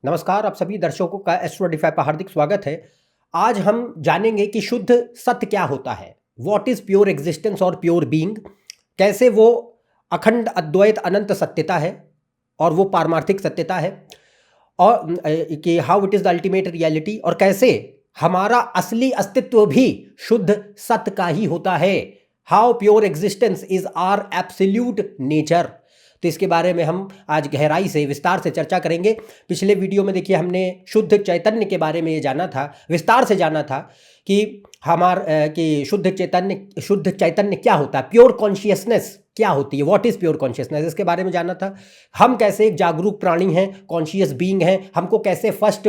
नमस्कार, आप सभी दर्शकों का एस्ट्रोडिफाई पर हार्दिक स्वागत है। आज हम जानेंगे कि शुद्ध सत्य क्या होता है। व्हाट इज प्योर एग्जिस्टेंस और प्योर बीइंग, कैसे वो अखंड अद्वैत अनंत सत्यता है और वो पारमार्थिक सत्यता है, और कि how it is the ultimate reality, और कैसे हमारा असली अस्तित्व भी शुद्ध सत्य का ही होता है। How pure existence is our absolute nature. तो इसके बारे में हम आज गहराई से विस्तार से चर्चा करेंगे। पिछले वीडियो में देखिए हमने शुद्ध चैतन्य के बारे में ये जाना था, विस्तार से जाना था कि कि शुद्ध चैतन्य क्या होता है, प्योर कॉन्शियसनेस क्या होती है, व्हाट इज प्योर कॉन्शियसनेस, इसके बारे में जाना था। हम कैसे एक जागरूक प्राणी हैं, कॉन्शियस बीइंग हैं, हमको कैसे फर्स्ट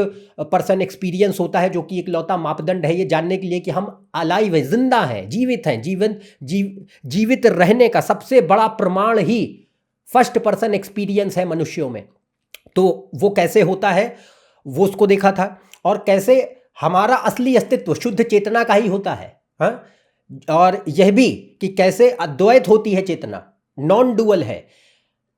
पर्सन एक्सपीरियंस होता है जो कि एक लौता मापदंड है ये जानने के लिए कि हम अलाइव है, जिंदा हैं, जीवित हैं। जीवित रहने का सबसे बड़ा प्रमाण ही फर्स्ट पर्सन एक्सपीरियंस है मनुष्यों में। तो वो कैसे होता है वो उसको देखा था, और कैसे हमारा असली अस्तित्व शुद्ध चेतना का ही होता है। हाँ, और यह भी कि कैसे अद्वैत होती है चेतना, नॉन डुअल है,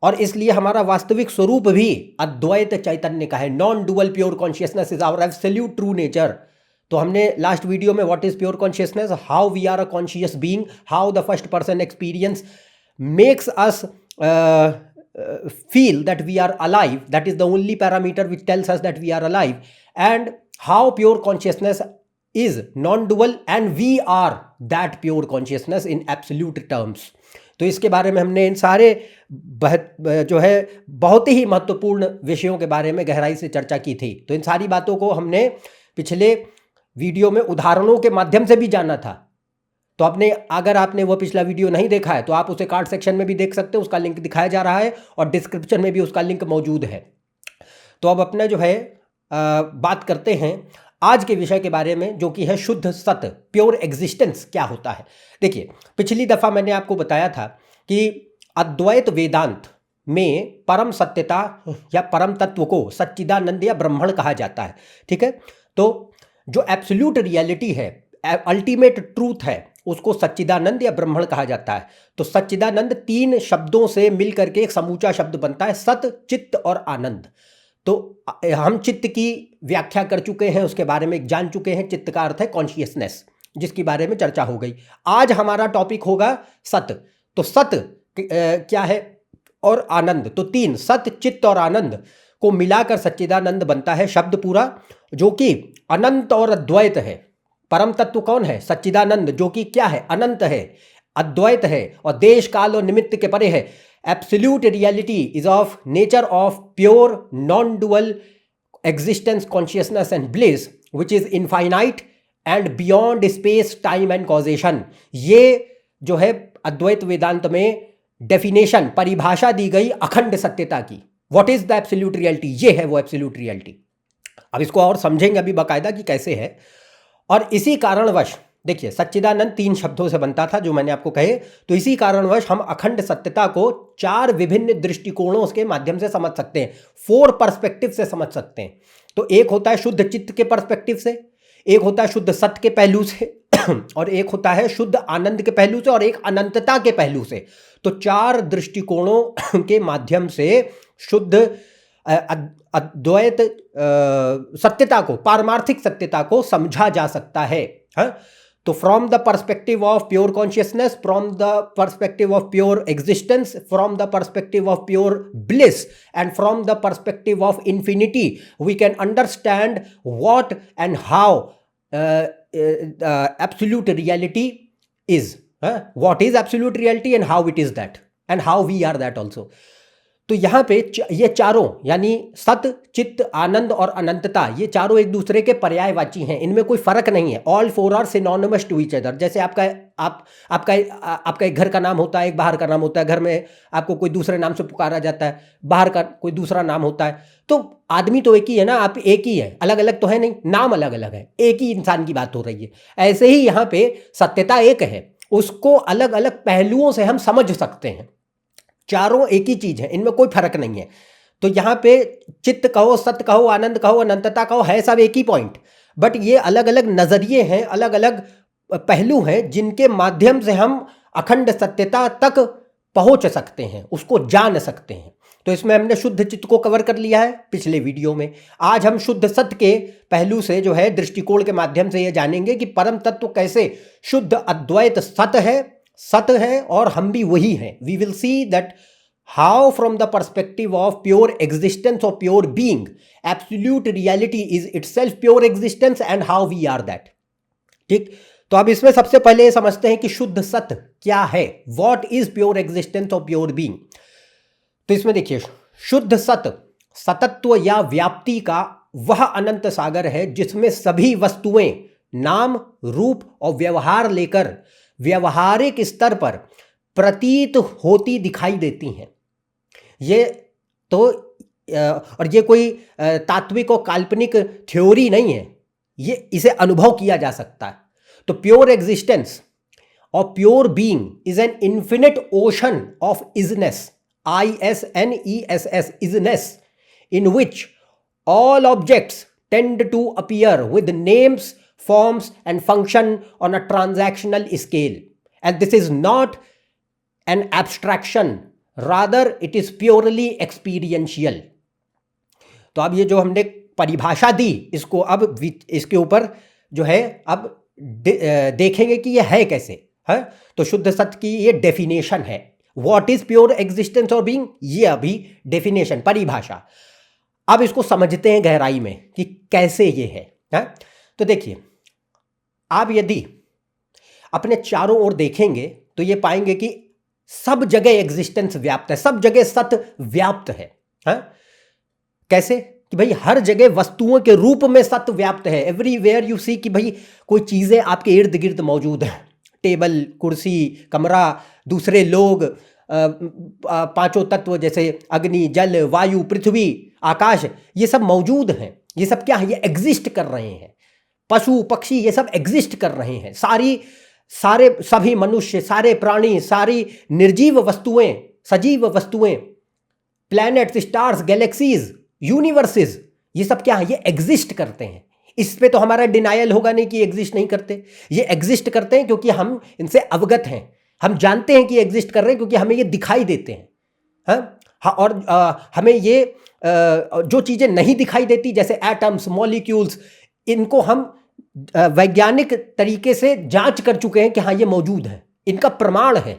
और इसलिए हमारा वास्तविक स्वरूप भी अद्वैत चैतन्य का है। Non dual pure consciousness is our absolute true nature. तो हमने लास्ट वीडियो में what is pure consciousness, how we are a conscious being, how the first person experience makes us feel that we are alive, that is the only parameter which tells us that we are alive, and how pure consciousness is non-dual and we are that pure consciousness in absolute terms। तो इसके बारे में हमने इन सारे जो है बहुत ही महत्वपूर्ण विषयों के बारे में गहराई से चर्चा की थी। तो इन सारी बातों को हमने पिछले वीडियो में उदाहरणों के माध्यम से भी जाना था। तो अगर आपने वो पिछला वीडियो नहीं देखा है तो आप उसे कार्ड सेक्शन में भी देख सकते हैं, उसका लिंक दिखाया जा रहा है और डिस्क्रिप्शन में भी उसका लिंक मौजूद है। तो अब अपने जो है बात करते हैं आज के विषय के बारे में, जो कि है शुद्ध सत्य, प्योर एग्जिस्टेंस क्या होता है। देखिए, पिछली दफा मैंने आपको बताया था कि अद्वैत वेदांत में परम सत्यता या परम तत्व को सच्चिदानंद या ब्रह्मण कहा जाता है। ठीक है, तो जो एब्सोल्यूट रियलिटी है, अल्टीमेट ट्रूथ है, उसको सच्चिदानंद या ब्रह्मण कहा जाता है। तो सच्चिदानंद 3 शब्दों से मिलकर के एक समूचा शब्द बनता है, सत, चित्त और आनंद। तो हम चित्त की व्याख्या कर चुके हैं, उसके बारे में जान चुके हैं। चित्त का अर्थ है कॉन्शियसनेस, जिसके बारे में चर्चा हो गई। आज हमारा टॉपिक होगा सत। तो सत क्या है और आनंद, तो 3 सत, चित्त और आनंद को मिलाकर सच्चिदानंद बनता है शब्द पूरा, जो कि अनंत और अद्वैत है। परम तत्व कौन है? सच्चिदानंद, जो कि क्या है? अनंत है, अद्वैत है और देश काल और निमित्त के परे है। Absolute reality is of nature of pure non dual existence, consciousness and bliss which is infinite and beyond space, time and causation. ये जो है अद्वैत वेदांत में डेफिनेशन, परिभाषा दी गई अखंड सत्यता की। What is the absolute reality, ये है वो एब्सोल्यूट रियलिटी। अब इसको और समझेंगे अभी बाकायदा कि कैसे है। और इसी कारणवश देखिए, सच्चिदानंद 3 शब्दों से बनता था जो मैंने आपको कहे। तो इसी कारणवश हम अखंड सत्यता को 4 विभिन्न दृष्टिकोणों के माध्यम से समझ सकते हैं, 4 पर्सपेक्टिव से समझ सकते हैं। तो एक होता है शुद्ध चित्त के पर्सपेक्टिव से, एक होता है शुद्ध सत्य के पहलू से और एक होता है शुद्ध आनंद के पहलू से, और एक अनंतता के पहलू से। तो 4 दृष्टिकोणों के माध्यम से शुद्ध अद्वैत सत्यता को, पारमार्थिक सत्यता को समझा जा सकता है। हाँ? तो from the perspective of pure consciousness, from the perspective of pure existence, from the perspective of pure bliss and from the perspective of infinity, we can understand what and how absolute reality is. What is absolute reality and how it is that, and how we are that also. तो यहाँ पे ये चारों, यानी सत, चित्त, आनंद और अनंतता, ये चारों एक दूसरे के पर्यायवाची हैं, इनमें कोई फर्क नहीं है। All 4 are synonymous to each other. जैसे आपका एक घर का नाम होता है, एक बाहर का नाम होता है। घर में आपको कोई दूसरे नाम से पुकारा जाता है, बाहर का कोई दूसरा नाम होता है। तो आदमी तो एक ही है ना, आप एक ही है, अलग अलग तो है नहीं, नाम अलग अलग है, एक ही इंसान की बात हो रही है। ऐसे ही यहाँ पे सत्यता एक है, उसको अलग अलग पहलुओं से हम समझ सकते हैं। चारों एक ही चीज है, इनमें कोई फर्क नहीं है। तो यहाँ पे चित्त कहो, सत्य कहो, आनंद कहो, अनंतता कहो, है सब एक ही पॉइंट, बट ये अलग अलग नजरिए हैं, अलग अलग पहलू हैं, जिनके माध्यम से हम अखंड सत्यता तक पहुंच सकते हैं, उसको जान सकते हैं। तो इसमें हमने शुद्ध चित्त को कवर कर लिया है पिछले वीडियो में। आज हम शुद्ध सत्य के पहलू से जो है दृष्टिकोण के माध्यम से ये जानेंगे कि परम तत्व कैसे शुद्ध अद्वैत सत्य है और हम भी वही हैं। We will see that how from the perspective of pure existence और pure being absolute reality is itself pure existence and how we are that. ठीक, तो अब इसमें सबसे पहले समझते हैं कि शुद्ध सत्य क्या है, व्हाट इज प्योर एग्जिस्टेंस और प्योर बीइंग। तो इसमें देखिए, शुद्ध सत्य सतत्व या व्याप्ति का वह अनंत सागर है जिसमें सभी वस्तुएं नाम रूप और व्यवहार लेकर व्यवहारिक स्तर पर प्रतीत होती दिखाई देती हैं। ये तो और ये कोई तात्विक और काल्पनिक थ्योरी नहीं है, ये इसे अनुभव किया जा सकता है। तो प्योर एग्जिस्टेंस और pure being is an infinite ocean of isness, ISNESS, isness, in which all objects tend to appear with names, forms, and function on a transactional scale. And this is not an abstraction, rather it is purely experiential. तो अब ये जो हमने परिभाषा दी, इसको अब इसके ऊपर जो है अब देखेंगे कि ये है कैसे है। तो शुद्ध सत्य की ये डेफिनेशन है, व्हाट इज प्योर एग्जिस्टेंस और बीइंग, ये अभी डेफिनेशन परिभाषा। अब इसको समझते हैं गहराई में कि कैसे ये है। तो देखिए, आप यदि अपने चारों ओर देखेंगे तो ये पाएंगे कि सब जगह एग्जिस्टेंस व्याप्त है, सब जगह सत्य व्याप्त है। कैसे कि भाई हर जगह वस्तुओं के रूप में सत्य व्याप्त है। एवरीवेयर यू सी कि भाई कोई चीजें आपके इर्द गिर्द मौजूद हैं, टेबल, कुर्सी, कमरा, दूसरे लोग, पांचों तत्व जैसे अग्नि, जल, वायु, पृथ्वी, आकाश, ये सब मौजूद हैं। ये सब क्या है, ये एग्जिस्ट कर रहे हैं। पशु पक्षी ये सब एग्जिस्ट कर रहे हैं। सभी मनुष्य, सारे प्राणी, सारी निर्जीव वस्तुएं, सजीव वस्तुएं, प्लैनेट्स, स्टार्स, गैलेक्सीज, यूनिवर्सेस, ये सब क्या है, ये एग्जिस्ट करते हैं। इस पे तो हमारा डिनायल होगा नहीं कि एग्जिस्ट नहीं करते। ये एग्जिस्ट करते हैं क्योंकि हम इनसे अवगत हैं, हम जानते हैं कि एग्जिस्ट कर रहे हैं क्योंकि हमें ये दिखाई देते हैं। और हमें ये जो चीज़ें नहीं दिखाई देती जैसे एटम्स, मॉलिक्यूल्स, इनको हम वैज्ञानिक तरीके से जांच कर चुके हैं कि हाँ ये मौजूद है, इनका प्रमाण है।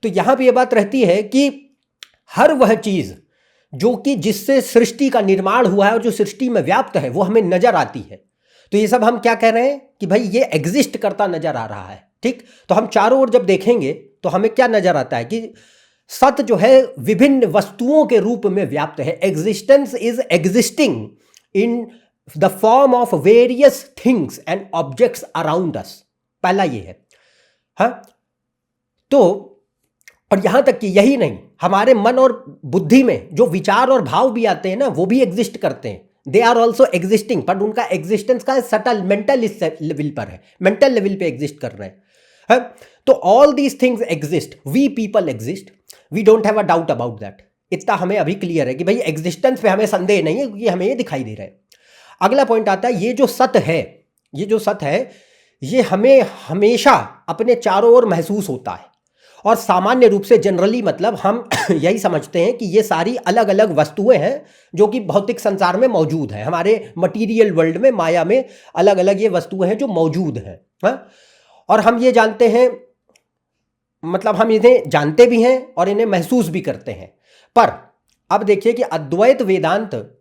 तो यहाँ पे ये बात रहती है कि हर वह चीज़ जो कि जिससे सृष्टि का निर्माण हुआ है और जो सृष्टि में व्याप्त है वो हमें नजर आती है। तो ये सब हम क्या कह रहे हैं कि भाई ये एग्जिस्ट करता नजर आ रहा है। ठीक, तो हम चारों ओर जब देखेंगे तो हमें क्या नजर आता है कि सत्य जो है विभिन्न वस्तुओं के रूप में व्याप्त है। Existence is existing in the form of various things and objects around us. पहला ये है। हाँ, तो और यहां तक कि यही नहीं, हमारे मन और बुद्धि में जो विचार और भाव भी आते हैं ना, वो भी एग्जिस्ट करते हैं। दे आर ऑल्सो एग्जिस्टिंग, पर उनका एग्जिस्टेंस का सटल मेंटल लेवल पर है, मेंटल लेवल पे एग्जिस्ट कर रहे हैं। तो all these things exist, we people exist, we don't have a doubt about that. इतना हमें अभी क्लियर है कि भाई एग्जिस्टेंस पे हमें संदेह नहीं है क्योंकि हमें ये दिखाई दे रहा है। अगला पॉइंट आता है, ये जो सत्य है, ये हमें हमेशा अपने चारों ओर महसूस होता है। और सामान्य रूप से जनरली मतलब हम यही समझते हैं कि ये सारी अलग अलग वस्तुएं हैं जो कि भौतिक संसार में मौजूद हैं, हमारे मटीरियल वर्ल्ड में, माया में अलग अलग ये वस्तुएं हैं जो मौजूद हैं। और हम ये जानते हैं, मतलब हम इन्हें जानते भी हैं और इन्हें महसूस भी करते हैं। पर अब देखिए कि अद्वैत वेदांत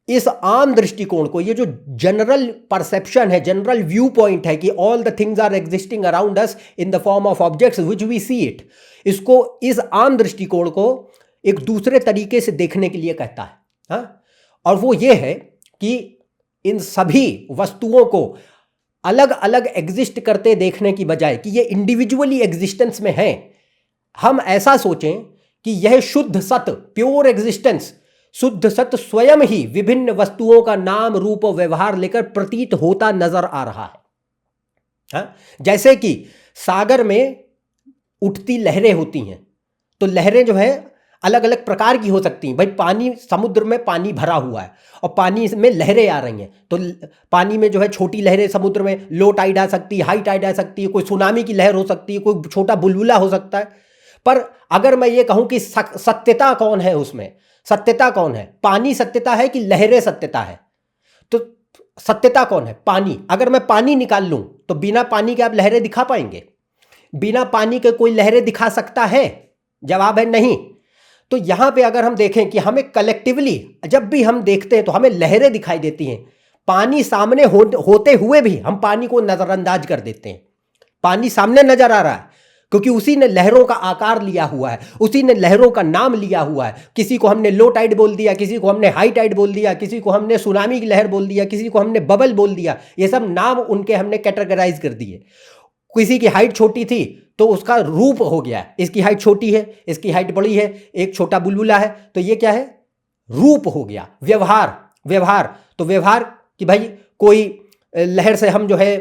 इस आम दृष्टिकोण को, ये जो जनरल परसेप्शन है, जनरल व्यू पॉइंट है कि all the things are existing around us in the form of objects which we see it, इसको, इस आम दृष्टिकोण को एक दूसरे तरीके से देखने के लिए कहता है। हाँ, और वो ये है कि इन सभी वस्तुओं को अलग अलग एग्जिस्ट करते देखने की बजाय कि ये इंडिविजुअली एग्जिस्टेंस में है, हम ऐसा सोचें कि यह शुद्ध सत्य, प्योर एग्जिस्टेंस, शुद्ध सत्य स्वयं ही विभिन्न वस्तुओं का नाम रूप और व्यवहार लेकर प्रतीत होता नजर आ रहा है। हाँ? जैसे कि सागर में उठती लहरें होती हैं, तो लहरें जो है अलग अलग प्रकार की हो सकती हैं। भाई पानी, समुद्र में पानी भरा हुआ है और पानी में लहरें आ रही हैं, तो पानी में जो है छोटी लहरें, समुद्र में लो टाइड आ सकती है, हाई टाइड आ सकती है, कोई सुनामी की लहर हो सकती है, कोई छोटा बुलबुला हो सकता है। पर अगर मैं ये कहूँ कि सत्यता कौन है उसमें, सत्यता कौन है? पानी सत्यता है कि लहरें सत्यता है? तो सत्यता कौन है? पानी। अगर मैं पानी निकाल लूं तो बिना पानी के आप लहरें दिखा पाएंगे? बिना पानी के कोई लहरें दिखा सकता है? जवाब है नहीं। तो यहां पे अगर हम देखें कि हमें कलेक्टिवली जब भी हम देखते हैं तो हमें लहरें दिखाई देती हैं, पानी सामने होते हुए भी हम पानी को नजरअंदाज कर देते हैं। पानी सामने नजर आ रहा है क्योंकि उसी ने लहरों का आकार लिया हुआ है, उसी ने लहरों का नाम लिया हुआ है। किसी को हमने लो टाइड बोल दिया, किसी को हमने हाई टाइड बोल दिया, किसी को हमने सुनामी की लहर बोल दिया, किसी को हमने बबल बोल दिया। ये सब नाम उनके हमने कैटेगराइज कर दिए। किसी की हाइट छोटी थी तो उसका रूप हो गया, इसकी हाइट छोटी है, इसकी हाइट बड़ी है, एक छोटा बुलबुला है, तो ये क्या है? रूप हो गया। व्यवहार, व्यवहार तो व्यवहार कि भाई कोई लहर से हम जो है,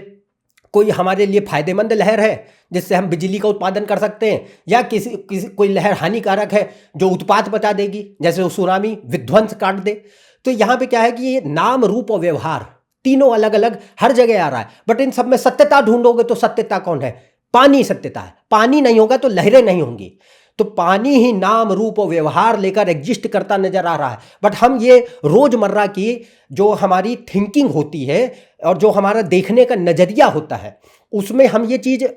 कोई हमारे लिए फायदेमंद लहर है जिससे हम बिजली का उत्पादन कर सकते हैं, या किसी कोई लहर हानिकारक है जो उत्पात बचा देगी, जैसे सुनामी विध्वंस काट दे। तो यहाँ पे क्या है कि ये नाम, रूप और व्यवहार तीनों अलग अलग हर जगह आ रहा है। बट इन सब में सत्यता ढूंढोगे तो सत्यता कौन है? पानी सत्यता है। पानी नहीं होगा तो लहरें नहीं होंगी। तो पानी ही नाम, रूप और व्यवहार लेकर एग्जिस्ट करता नजर आ रहा है। बट हम ये रोजमर्रा की जो हमारी थिंकिंग होती है और जो हमारा देखने का नजरिया होता है, उसमें हम ये चीज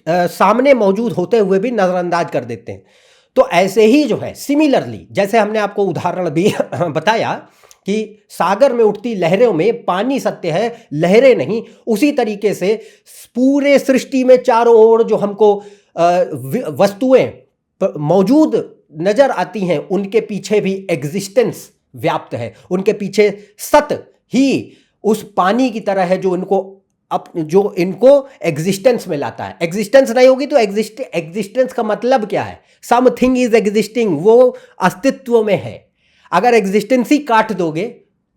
सामने मौजूद होते हुए भी नजरअंदाज कर देते हैं। तो ऐसे ही जो है सिमिलरली, जैसे हमने आपको उदाहरण भी बताया कि सागर में उठती लहरों में पानी सत्य है, लहरें नहीं, उसी तरीके से पूरे सृष्टि में चारों ओर जो हमको वस्तुएं मौजूद नजर आती हैं, उनके पीछे भी एग्जिस्टेंस व्याप्त है। उनके पीछे सत ही उस पानी की तरह है जो इनको एग्जिस्टेंस में लाता है। एग्जिस्टेंस नहीं होगी तो एग्जिस्टेंस का मतलब क्या है? समथिंग इज एग्जिस्टिंग, वो अस्तित्व में है। अगर एग्जिस्टेंस ही काट दोगे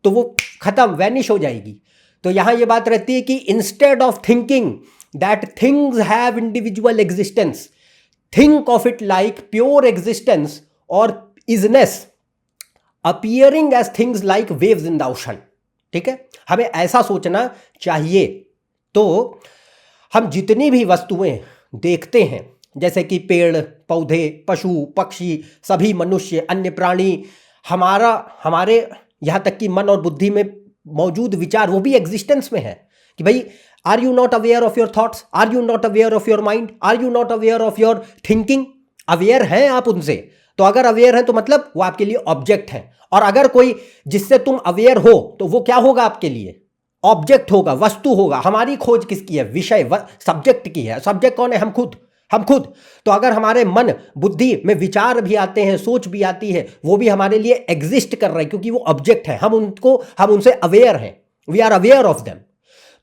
तो वो खत्म, वैनिश हो जाएगी। तो यहां ये बात रहती है कि instead of thinking that things have individual existence, think of it like pure existence और isness appearing as things like waves in the ocean. ठीक है, हमें ऐसा सोचना चाहिए। तो हम जितनी भी वस्तुएं देखते हैं, जैसे कि पेड़ पौधे, पशु पक्षी, सभी मनुष्य, अन्य प्राणी, हमारे यहाँ तक कि मन और बुद्धि में मौजूद विचार, वो भी एग्जिस्टेंस में है। कि भाई, are you not aware of your thoughts? Are you not aware of your mind? Are you not aware of your thinking? Aware हैं आप उनसे। तो अगर अवेयर हैं तो मतलब वो आपके लिए ऑब्जेक्ट है। और अगर कोई जिससे तुम अवेयर हो तो वो क्या होगा आपके लिए? ऑब्जेक्ट होगा, वस्तु होगा। हमारी खोज किसकी है? विषय, सब्जेक्ट की है। सब्जेक्ट कौन है? हम खुद। तो अगर हमारे मन बुद्धि में विचार भी आते हैं, सोच भी आती है, वो भी हमारे लिए एग्जिस्ट कर रहे हैं क्योंकि वो ऑब्जेक्ट है। हम उनसे अवेयर हैं, we are aware of them.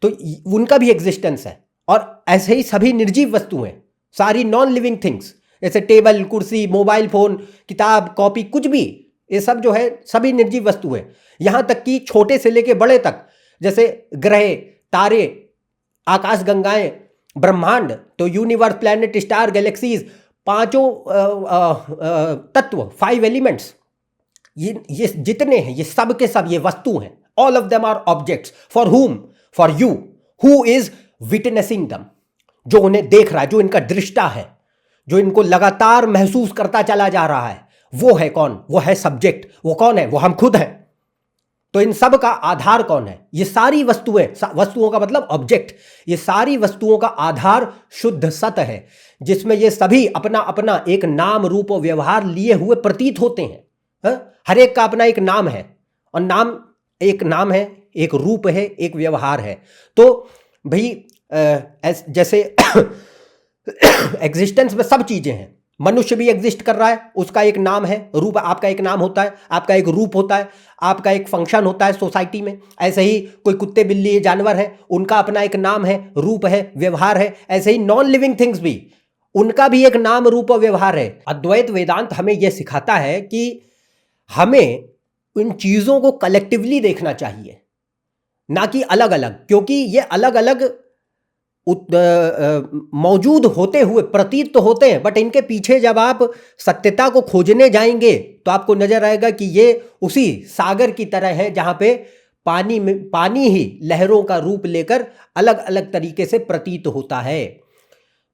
तो उनका भी एग्जिस्टेंस है। और ऐसे ही सभी निर्जीव वस्तुएं, सारी नॉन लिविंग थिंग्स, जैसे टेबल, कुर्सी, मोबाइल फोन, किताब, कॉपी, कुछ भी, ये सब जो है सभी निर्जीव वस्तुएं। यहां तक कि छोटे से लेके बड़े तक, जैसे ग्रह, तारे, आकाश गंगाएं, ब्रह्मांड, तो यूनिवर्स, प्लैनेट, स्टार, गैलेक्सीज, पांचों तत्व, 5 एलिमेंट्स, ये जितने हैं, ये सब के सब ये वस्तु हैं। All of them are objects for whom, for you who is witnessing them. जो उन्हें देख रहा है, जो इनका दृष्टा है, जो इनको लगातार महसूस करता चला जा रहा है, वो है कौन? वो है सब्जेक्ट। वो कौन है? वो हम खुद हैं। तो इन सब का आधार कौन है? ये सारी वस्तुओं का मतलब ऑब्जेक्ट, ये सारी वस्तुओं का आधार शुद्ध सत है, जिसमें ये सभी अपना अपना एक नाम, रूप और व्यवहार लिए हुए प्रतीत होते हैं। हर एक का अपना एक नाम है, और एक नाम है, एक रूप है, एक व्यवहार है। तो भाई जैसे एग्जिस्टेंस में सब चीजें हैं। मनुष्य भी एग्जिस्ट कर रहा है, उसका एक नाम है, रूप। आपका एक नाम होता है, आपका एक रूप होता है, आपका एक फंक्शन होता है सोसाइटी में। ऐसे ही कोई कुत्ते, बिल्ली, जानवर है, उनका अपना एक नाम है, रूप है, व्यवहार है। ऐसे ही नॉन लिविंग थिंग्स भी, उनका भी एक नाम, रूप और व्यवहार है। अद्वैत वेदांत हमें यह सिखाता है कि हमें इन चीजों को कलेक्टिवली देखना चाहिए, ना कि अलग अलग। क्योंकि ये अलग अलग मौजूद होते हुए प्रतीत तो होते हैं, बट इनके पीछे जब आप सत्यता को खोजने जाएंगे तो आपको नजर आएगा कि ये उसी सागर की तरह है, जहां पे पानी ही लहरों का रूप लेकर अलग अलग तरीके से प्रतीत होता है।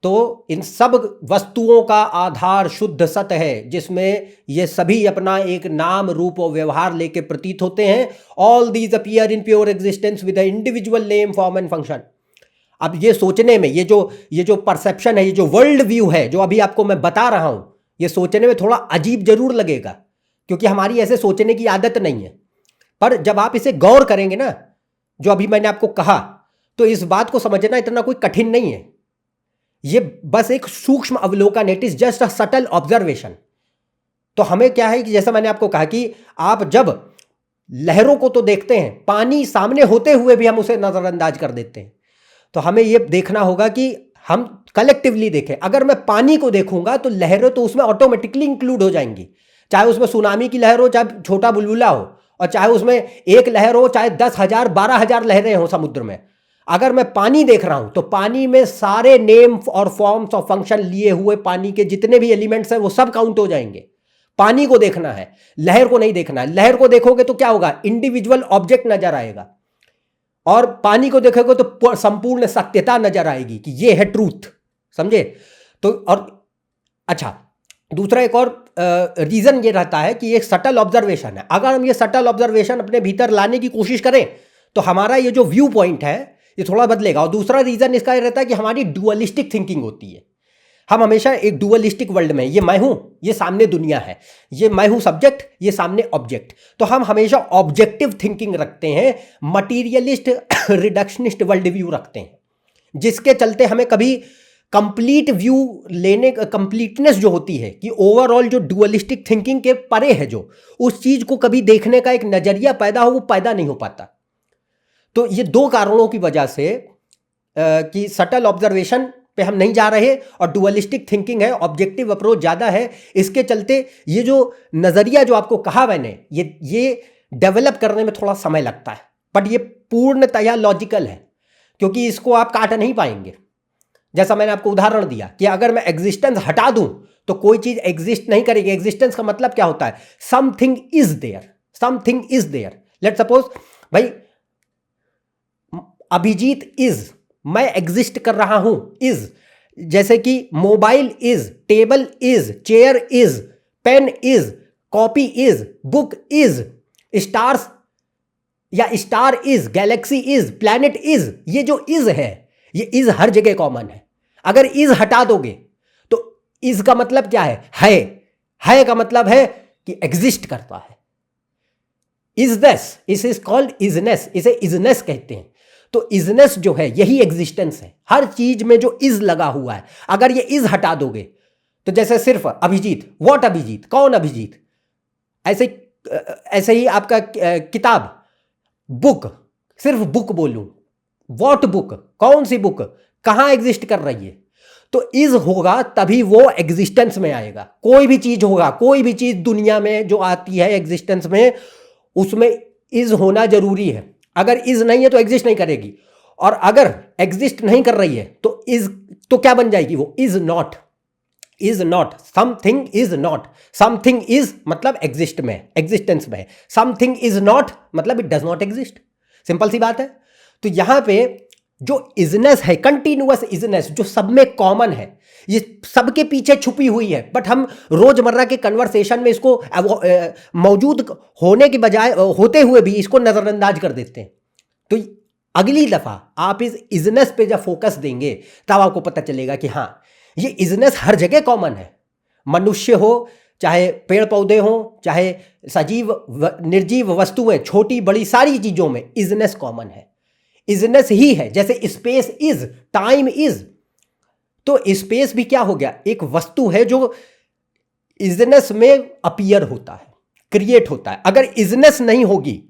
तो इन सब वस्तुओं का आधार शुद्ध सत है, जिसमें ये सभी अपना एक नाम, रूप और व्यवहार लेके प्रतीत होते हैं। All these appear in pure existence with individual name, form and function. अब ये सोचने में, ये जो परसेप्शन है, ये जो वर्ल्ड व्यू है जो अभी आपको मैं बता रहा हूं, ये सोचने में थोड़ा अजीब जरूर लगेगा, क्योंकि हमारी ऐसे सोचने की आदत नहीं है। पर जब आप इसे गौर करेंगे ना, जो अभी मैंने आपको कहा, तो इस बात को समझना इतना कोई कठिन नहीं है। ये बस एक सूक्ष्म अवलोकन, it is just a subtle observation. तो हमें क्या है कि जैसा मैंने आपको कहा कि आप जब लहरों को तो देखते हैं, पानी सामने होते हुए भी हम उसे नजरअंदाज कर देते हैं। तो हमें यह देखना होगा कि हम कलेक्टिवली देखें। अगर मैं पानी को देखूंगा तो लहरें तो उसमें ऑटोमेटिकली इंक्लूड हो जाएंगी, चाहे उसमें सुनामी की लहर हो, चाहे छोटा बुलबुला हो, और चाहे उसमें एक लहर हो, चाहे 10,000 12,000 लहरें हो समुद्र में। अगर मैं पानी देख रहा हूं तो पानी में सारे नेम और फॉर्म्स और फंक्शन लिए हुए पानी के जितने भी एलिमेंट्स हैं वो सब काउंट हो जाएंगे। पानी को देखना है, लहर को नहीं देखना है। लहर को देखोगे तो क्या होगा, इंडिविजुअल ऑब्जेक्ट नजर आएगा, और पानी को देखोगे तो संपूर्ण सत्यता नजर आएगी कि ये है ट्रूथ। समझे? तो और अच्छा, दूसरा एक और रीजन ये रहता है कि ये सटल ऑब्जर्वेशन है। अगर हम ये सटल ऑब्जर्वेशन अपने भीतर लाने की कोशिश करें तो हमारा ये जो व्यू पॉइंट है ये थोड़ा बदलेगा। और दूसरा रीजन इसका ये रहता है कि हमारी डुअलिस्टिक थिंकिंग होती है। हम हमेशा एक डुअलिस्टिक वर्ल्ड में, ये मैं हूं, ये सामने दुनिया है, ये मैं हूं सब्जेक्ट, ये सामने ऑब्जेक्ट। तो हम हमेशा ऑब्जेक्टिव थिंकिंग रखते हैं, मटीरियलिस्ट रिडक्शनिस्ट वर्ल्ड व्यू रखते हैं, जिसके चलते हमें कभी कंप्लीट व्यू लेने का, कंप्लीटनेस जो होती है कि ओवरऑल जो डुअलिस्टिक थिंकिंग के परे है, जो उस चीज को कभी देखने का एक नजरिया पैदा हो, वो पैदा नहीं हो पाता। तो ये दो कारणों की वजह से कि सटल ऑब्जर्वेशन पे हम नहीं जा रहे और डुअलिस्टिक थिंकिंग है, ऑब्जेक्टिव अप्रोच ज्यादा है, इसके चलते ये जो नजरिया जो आपको कहा मैंने, ये डेवलप करने में थोड़ा समय लगता है, बट ये पूर्णतया लॉजिकल है, क्योंकि इसको आप काट नहीं पाएंगे। जैसा मैंने आपको उदाहरण दिया कि अगर मैं एग्जिस्टेंस हटा दूं तो कोई चीज एग्जिस्ट नहीं करेगी। एग्जिस्टेंस का मतलब क्या होता है, something is there, something is there. Let suppose भाई अभिजीत इज, मैं एग्जिस्ट कर रहा हूं, इज। जैसे कि mobile is, table is, chair is, pen is, copy is, book is, stars या star is, galaxy is, planet is. ये जो इज है, ये इज हर जगह कॉमन है। अगर इज हटा दोगे तो इज का मतलब क्या है का मतलब है कि एग्जिस्ट करता है। इजनेस, इज कॉल्ड इजनेस, इसे इजनेस कहते हैं। तो इजनेस जो है यही एग्जिस्टेंस है। हर चीज में जो इज लगा हुआ है, अगर ये इज हटा दोगे तो जैसे सिर्फ अभिजीत, व्हाट अभिजीत, कौन अभिजीत, ऐसे ही आपका किताब, बुक, सिर्फ बुक बोलूं, व्हाट बुक, कौन सी बुक, कहां एग्जिस्ट कर रही है, तो इज होगा तभी वो एग्जिस्टेंस में आएगा। कोई भी चीज होगा, कोई भी चीज दुनिया में जो आती है एग्जिस्टेंस में, उसमें इज होना जरूरी है। अगर इज नहीं है तो एग्जिस्ट नहीं करेगी, और अगर एग्जिस्ट नहीं कर रही है तो इज, तो क्या बन जाएगी वो, is not. Is not, something is not, something is मतलब एग्जिस्ट में, एग्जिस्टेंस में। समथिंग इज नॉट मतलब it does not exist. Simple सी बात है। तो यहां पे जो इजनेस है, कंटिन्यूअस इजनेस, जो सब में कॉमन है, ये सबके पीछे छुपी हुई है, बट हम रोजमर्रा के कन्वर्सेशन में इसको मौजूद होने के बजाय, होते हुए भी इसको नजरअंदाज कर देते हैं। तो अगली दफा आप इस इजनेस पे जब फोकस देंगे तब आपको पता चलेगा कि हाँ, ये इजनेस हर जगह कॉमन है। मनुष्य हो, चाहे पेड़ पौधे हो, चाहे सजीव निर्जीव वस्तुएं, छोटी बड़ी सारी चीजों में इजनेस कॉमन है। इजनेस ही है। जैसे स्पेस इज, टाइम इज, तो स्पेस भी क्या हो गया, एक वस्तु है जो इजनेस में अपीयर होता है, क्रिएट होता है। अगर इजनेस नहीं होगी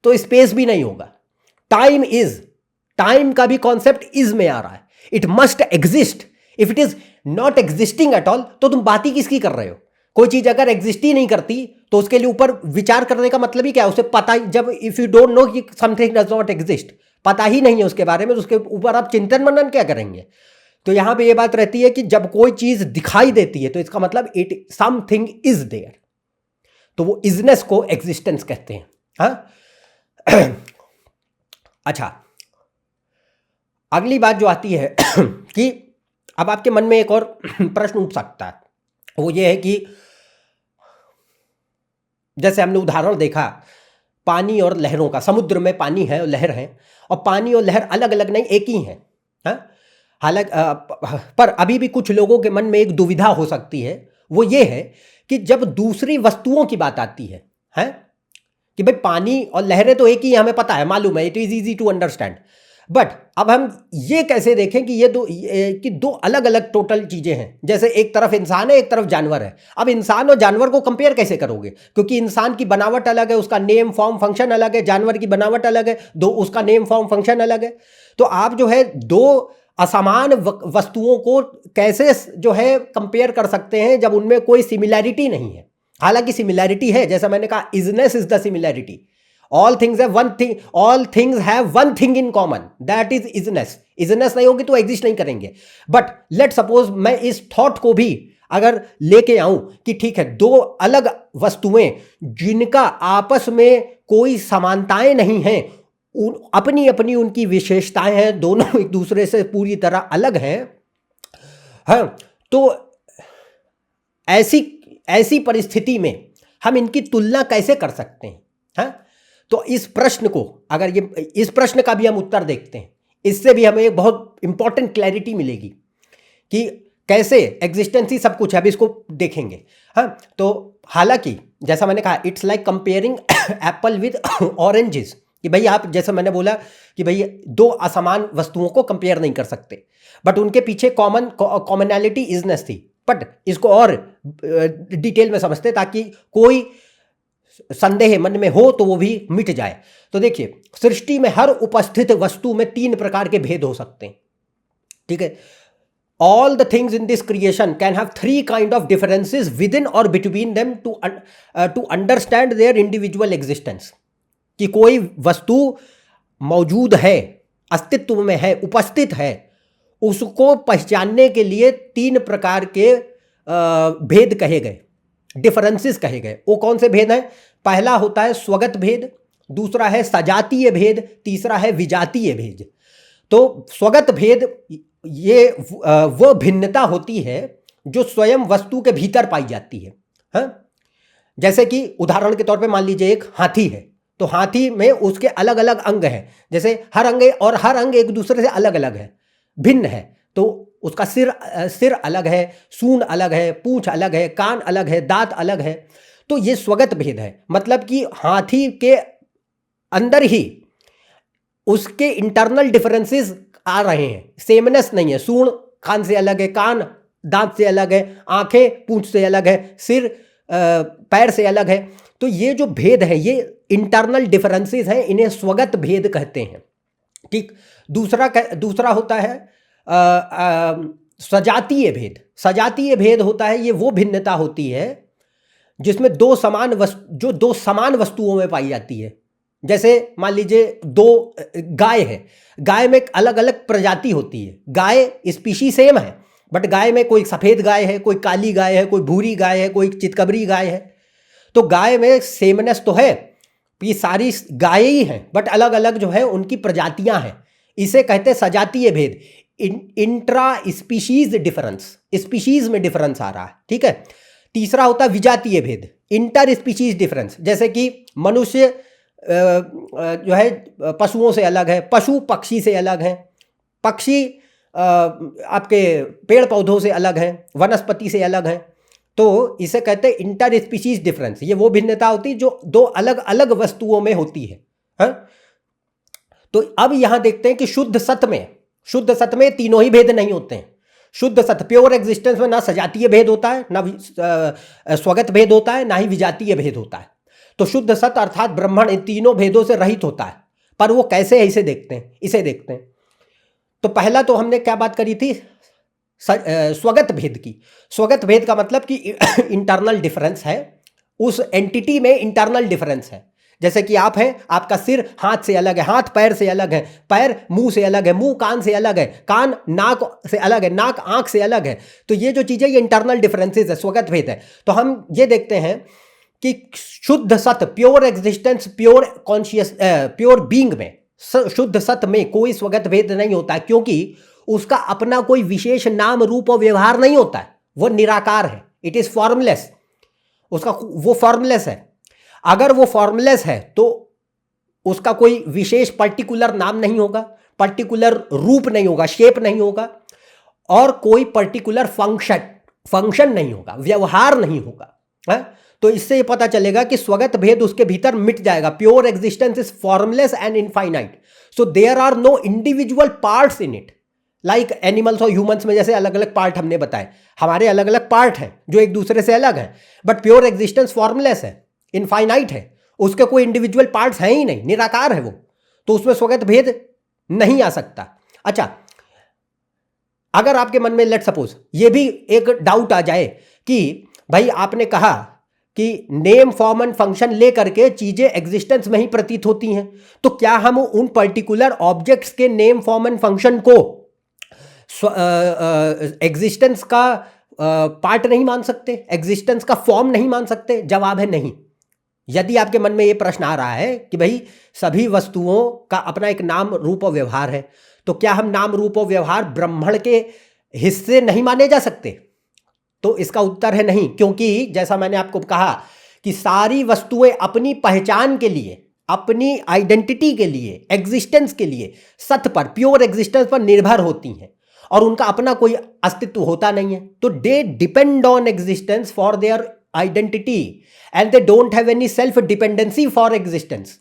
तो स्पेस भी नहीं होगा। टाइम इज, टाइम का भी कॉन्सेप्ट इज में आ रहा है। It must exist. If it is not existing at all तो तुम बात ही किसकी कर रहे हो। कोई चीज अगर एग्जिस्ट ही नहीं करती तो उसके लिए ऊपर विचार करने का मतलब ही क्या है, उसे पता ही, जब इफ यू डोंट नो कि समथिंग डज नॉट एग्जिस्ट, पता ही नहीं है उसके बारे में, तो उसके ऊपर आप चिंतन मनन क्या करेंगे। तो यहां पे ये बात रहती है कि जब कोई चीज दिखाई देती है तो इसका मतलब इट समथिंग इज देयर, तो वो इजनेस को एग्जिस्टेंस कहते हैं। हाँ अच्छा, अगली बात जो आती है कि अब आपके मन में एक और प्रश्न उठ सकता है, वो ये है कि जैसे हमने उदाहरण देखा पानी और लहरों का, समुद्र में पानी है और लहर है, और पानी और लहर अलग अलग नहीं, एक ही है। हाँ, हालांकि पर अभी भी कुछ लोगों के मन में एक दुविधा हो सकती है, वो ये है कि जब दूसरी वस्तुओं की बात आती है, हैं कि भाई पानी और लहरें तो एक ही है, हमें पता है, मालूम है, it is easy to understand, but अब हम ये कैसे देखें कि ये दो अलग अलग टोटल चीजें हैं। जैसे एक तरफ इंसान है, एक तरफ जानवर है। अब इंसान और जानवर को कंपेयर कैसे करोगे, क्योंकि इंसान की बनावट अलग है, उसका नेम फॉर्म फंक्शन अलग है, जानवर की बनावट अलग है, दो उसका नेम फॉर्म फंक्शन अलग है। तो आप जो है दो असमान वस्तुओं को कैसे जो है कंपेयर कर सकते हैं जब उनमें कोई सिमिलैरिटी नहीं है। हालांकि सिमिलैरिटी है, जैसा मैंने कहा, isness is the similarity. All things have one thing, all things have one thing in common, that is isness. Isness नहीं होगी तो एग्जिस्ट नहीं करेंगे। बट लेट सपोज मैं इस थॉट को भी अगर लेके आऊं कि ठीक है, दो अलग वस्तुएं जिनका आपस में कोई समानताएं नहीं हैं, अपनी अपनी उनकी विशेषताएं हैं, दोनों एक दूसरे से पूरी तरह अलग हैं, हाँ, तो ऐसी परिस्थिति में हम इनकी तुलना कैसे कर सकते हैं? हाँ, तो इस प्रश्न को, अगर ये इस प्रश्न का भी हम उत्तर देखते हैं, इससे भी हमें एक बहुत इंपॉर्टेंट क्लैरिटी मिलेगी कि कैसे एग्जिस्टेंस ही सब कुछ है। अब इसको देखेंगे। हाँ, तो हालांकि जैसा मैंने कहा, it's like comparing Apple with oranges, कि भाई आप, जैसे मैंने बोला कि भाई दो असमान वस्तुओं को कंपेयर नहीं कर सकते, बट उनके पीछे कॉमनैलिटी इजनेस थी। बट इसको और डिटेल में समझते ताकि कोई संदेह मन में हो तो वो भी मिट जाए। तो देखिए, सृष्टि में हर उपस्थित वस्तु में तीन प्रकार के भेद हो सकते हैं, ठीक है। All the things in this creation can have three kind of differences within or between them to understand their individual existence. कि कोई वस्तु मौजूद है, अस्तित्व में है, उपस्थित है, उसको पहचानने के लिए तीन प्रकार के भेद कहे गए, डिफरेंसेस कहे गए। वो कौन से भेद हैं? पहला होता है स्वगत भेद, दूसरा है सजातीय भेद, तीसरा है विजातीय भेद। तो स्वगत भेद ये वो भिन्नता होती है जो स्वयं वस्तु के भीतर पाई जाती है। हाँ, जैसे कि उदाहरण के तौर पे मान लीजिए एक हाथी है, तो हाथी में उसके अलग अलग अंग हैं, जैसे हर अंग एक दूसरे से अलग अलग है, भिन्न है। तो उसका सिर अलग है, सूंड अलग है, पूंछ अलग है, कान अलग है, दांत अलग है। तो ये स्वगत भेद है, मतलब कि हाथी के अंदर ही उसके इंटरनल डिफरेंसेस आ रहे हैं, सेमनेस नहीं है। सूंड कान से अलग है, कान दांत से अलग है, आंखें पूंछ से अलग है, सिर पैर से अलग है। तो ये जो भेद है, ये इंटरनल डिफरेंसेस हैं, इन्हें स्वगत भेद कहते हैं, ठीक। दूसरा होता है सजातीय भेद। सजातीय भेद होता है, ये वो भिन्नता होती है जिसमें दो समान वस्तुओं में पाई जाती है। जैसे मान लीजिए दो गाय है, गाय में अलग अलग प्रजाति होती है। गाय स्पीशी सेम है, बट गाय में कोई सफ़ेद गाय है, कोई काली गाय है, कोई भूरी गाय है, कोई चितकबरी गाय है। तो गाय में सेमनेस तो है, ये सारी गाय ही हैं, बट अलग अलग जो है उनकी प्रजातियां हैं। इसे कहते हैं सजातीय भेद, इंट्रा स्पीशीज डिफरेंस, स्पीशीज में डिफरेंस आ रहा है, ठीक है। तीसरा होता है विजातीय भेद, इंटर स्पीशीज डिफरेंस। जैसे कि मनुष्य जो है पशुओं से अलग है, पशु पक्षी से अलग हैं, पक्षी आपके पेड़ पौधों से अलग हैं, वनस्पति से अलग हैं। तो इसे कहते हैं इंटर स्पीशीज डिफरेंस। ये वो भिन्नता होती है जो दो अलग अलग वस्तुओं में होती है, हाँ? तो अब यहां देखते हैं कि शुद्ध सत में तीनों ही भेद नहीं होते हैं। शुद्ध सत प्योर एग्जिस्टेंस में ना सजातीय भेद होता है, ना स्वगत भेद होता है, ना ही विजातीय भेद होता है। तो शुद्ध सत अर्थात ब्रह्मण इन तीनों भेदों से रहित होता है। पर वो कैसे है, इसे देखते हैं। तो पहला तो हमने क्या बात करी थी, स्वगत भेद की। स्वगत भेद का मतलब कि इंटरनल डिफरेंस है, उस एंटिटी में इंटरनल डिफरेंस है। जैसे कि आप हैं, आपका सिर हाथ से अलग है, हाथ पैर से अलग है, पैर मुंह से अलग है, मुंह कान से अलग है, कान नाक से अलग है, नाक आंख से अलग है। तो ये जो चीज़ें, ये इंटरनल डिफरेंसेस है, स्वगत भेद है। तो हम ये देखते हैं कि शुद्ध सत, pure existence, pure conscious, pure being में, शुद्ध सत में कोई स्वगत भेद नहीं होता है, क्योंकि उसका अपना कोई विशेष नाम रूप और व्यवहार नहीं होता है, वो निराकार है, इट इज फॉर्मलेस, उसका वो फॉर्मलेस है। अगर वो फॉर्मलेस है तो उसका कोई विशेष पर्टिकुलर नाम नहीं होगा, पर्टिकुलर रूप नहीं होगा, शेप नहीं होगा, और कोई पर्टिकुलर फंक्शन नहीं होगा, व्यवहार नहीं होगा, है? तो इससे ये पता चलेगा कि स्वगत भेद उसके भीतर मिट जाएगा। Pure existence is formless and infinite, so there are no individual parts in it, like animals और ह्यूमंस में जैसे अलग अलग पार्ट हमने बताए, हमारे अलग अलग पार्ट हैं जो एक दूसरे से अलग हैं, बट प्योर एग्जिस्टेंस फॉर्मलेस है, इनफाइनाइट है, उसके कोई इंडिविजुअल पार्ट्स हैं ही नहीं, निराकार है वो, तो उसमें स्वगत भेद नहीं आ सकता। अच्छा, अगर आपके मन में लेट सपोज ये भी एक डाउट आ जाए कि भाई आपने कहा कि नेम फॉर्म एंड फंक्शन लेकर के चीजें एग्जिस्टेंस में ही प्रतीत होती हैं, तो क्या हम उन पर्टिकुलर ऑब्जेक्ट्स के नेम फॉर्म एंड फंक्शन को एग्जिस्टेंस का पार्ट नहीं मान सकते, एग्जिस्टेंस का फॉर्म नहीं मान सकते? जवाब है नहीं। यदि आपके मन में ये प्रश्न आ रहा है कि भाई सभी वस्तुओं का अपना एक नाम रूप और व्यवहार है, तो क्या हम नाम रूप और व्यवहार ब्रह्मांड के हिस्से नहीं माने जा सकते? तो इसका उत्तर है नहीं, क्योंकि जैसा मैंने आपको कहा कि सारी वस्तुएं अपनी पहचान के लिए, अपनी आइडेंटिटी के लिए, एग्जिस्टेंस के लिए सत्य पर, प्योर एग्जिस्टेंस पर निर्भर होती हैं और उनका अपना कोई अस्तित्व होता नहीं है। तो they depend on existence for their identity and they don't have any self dependency for existence.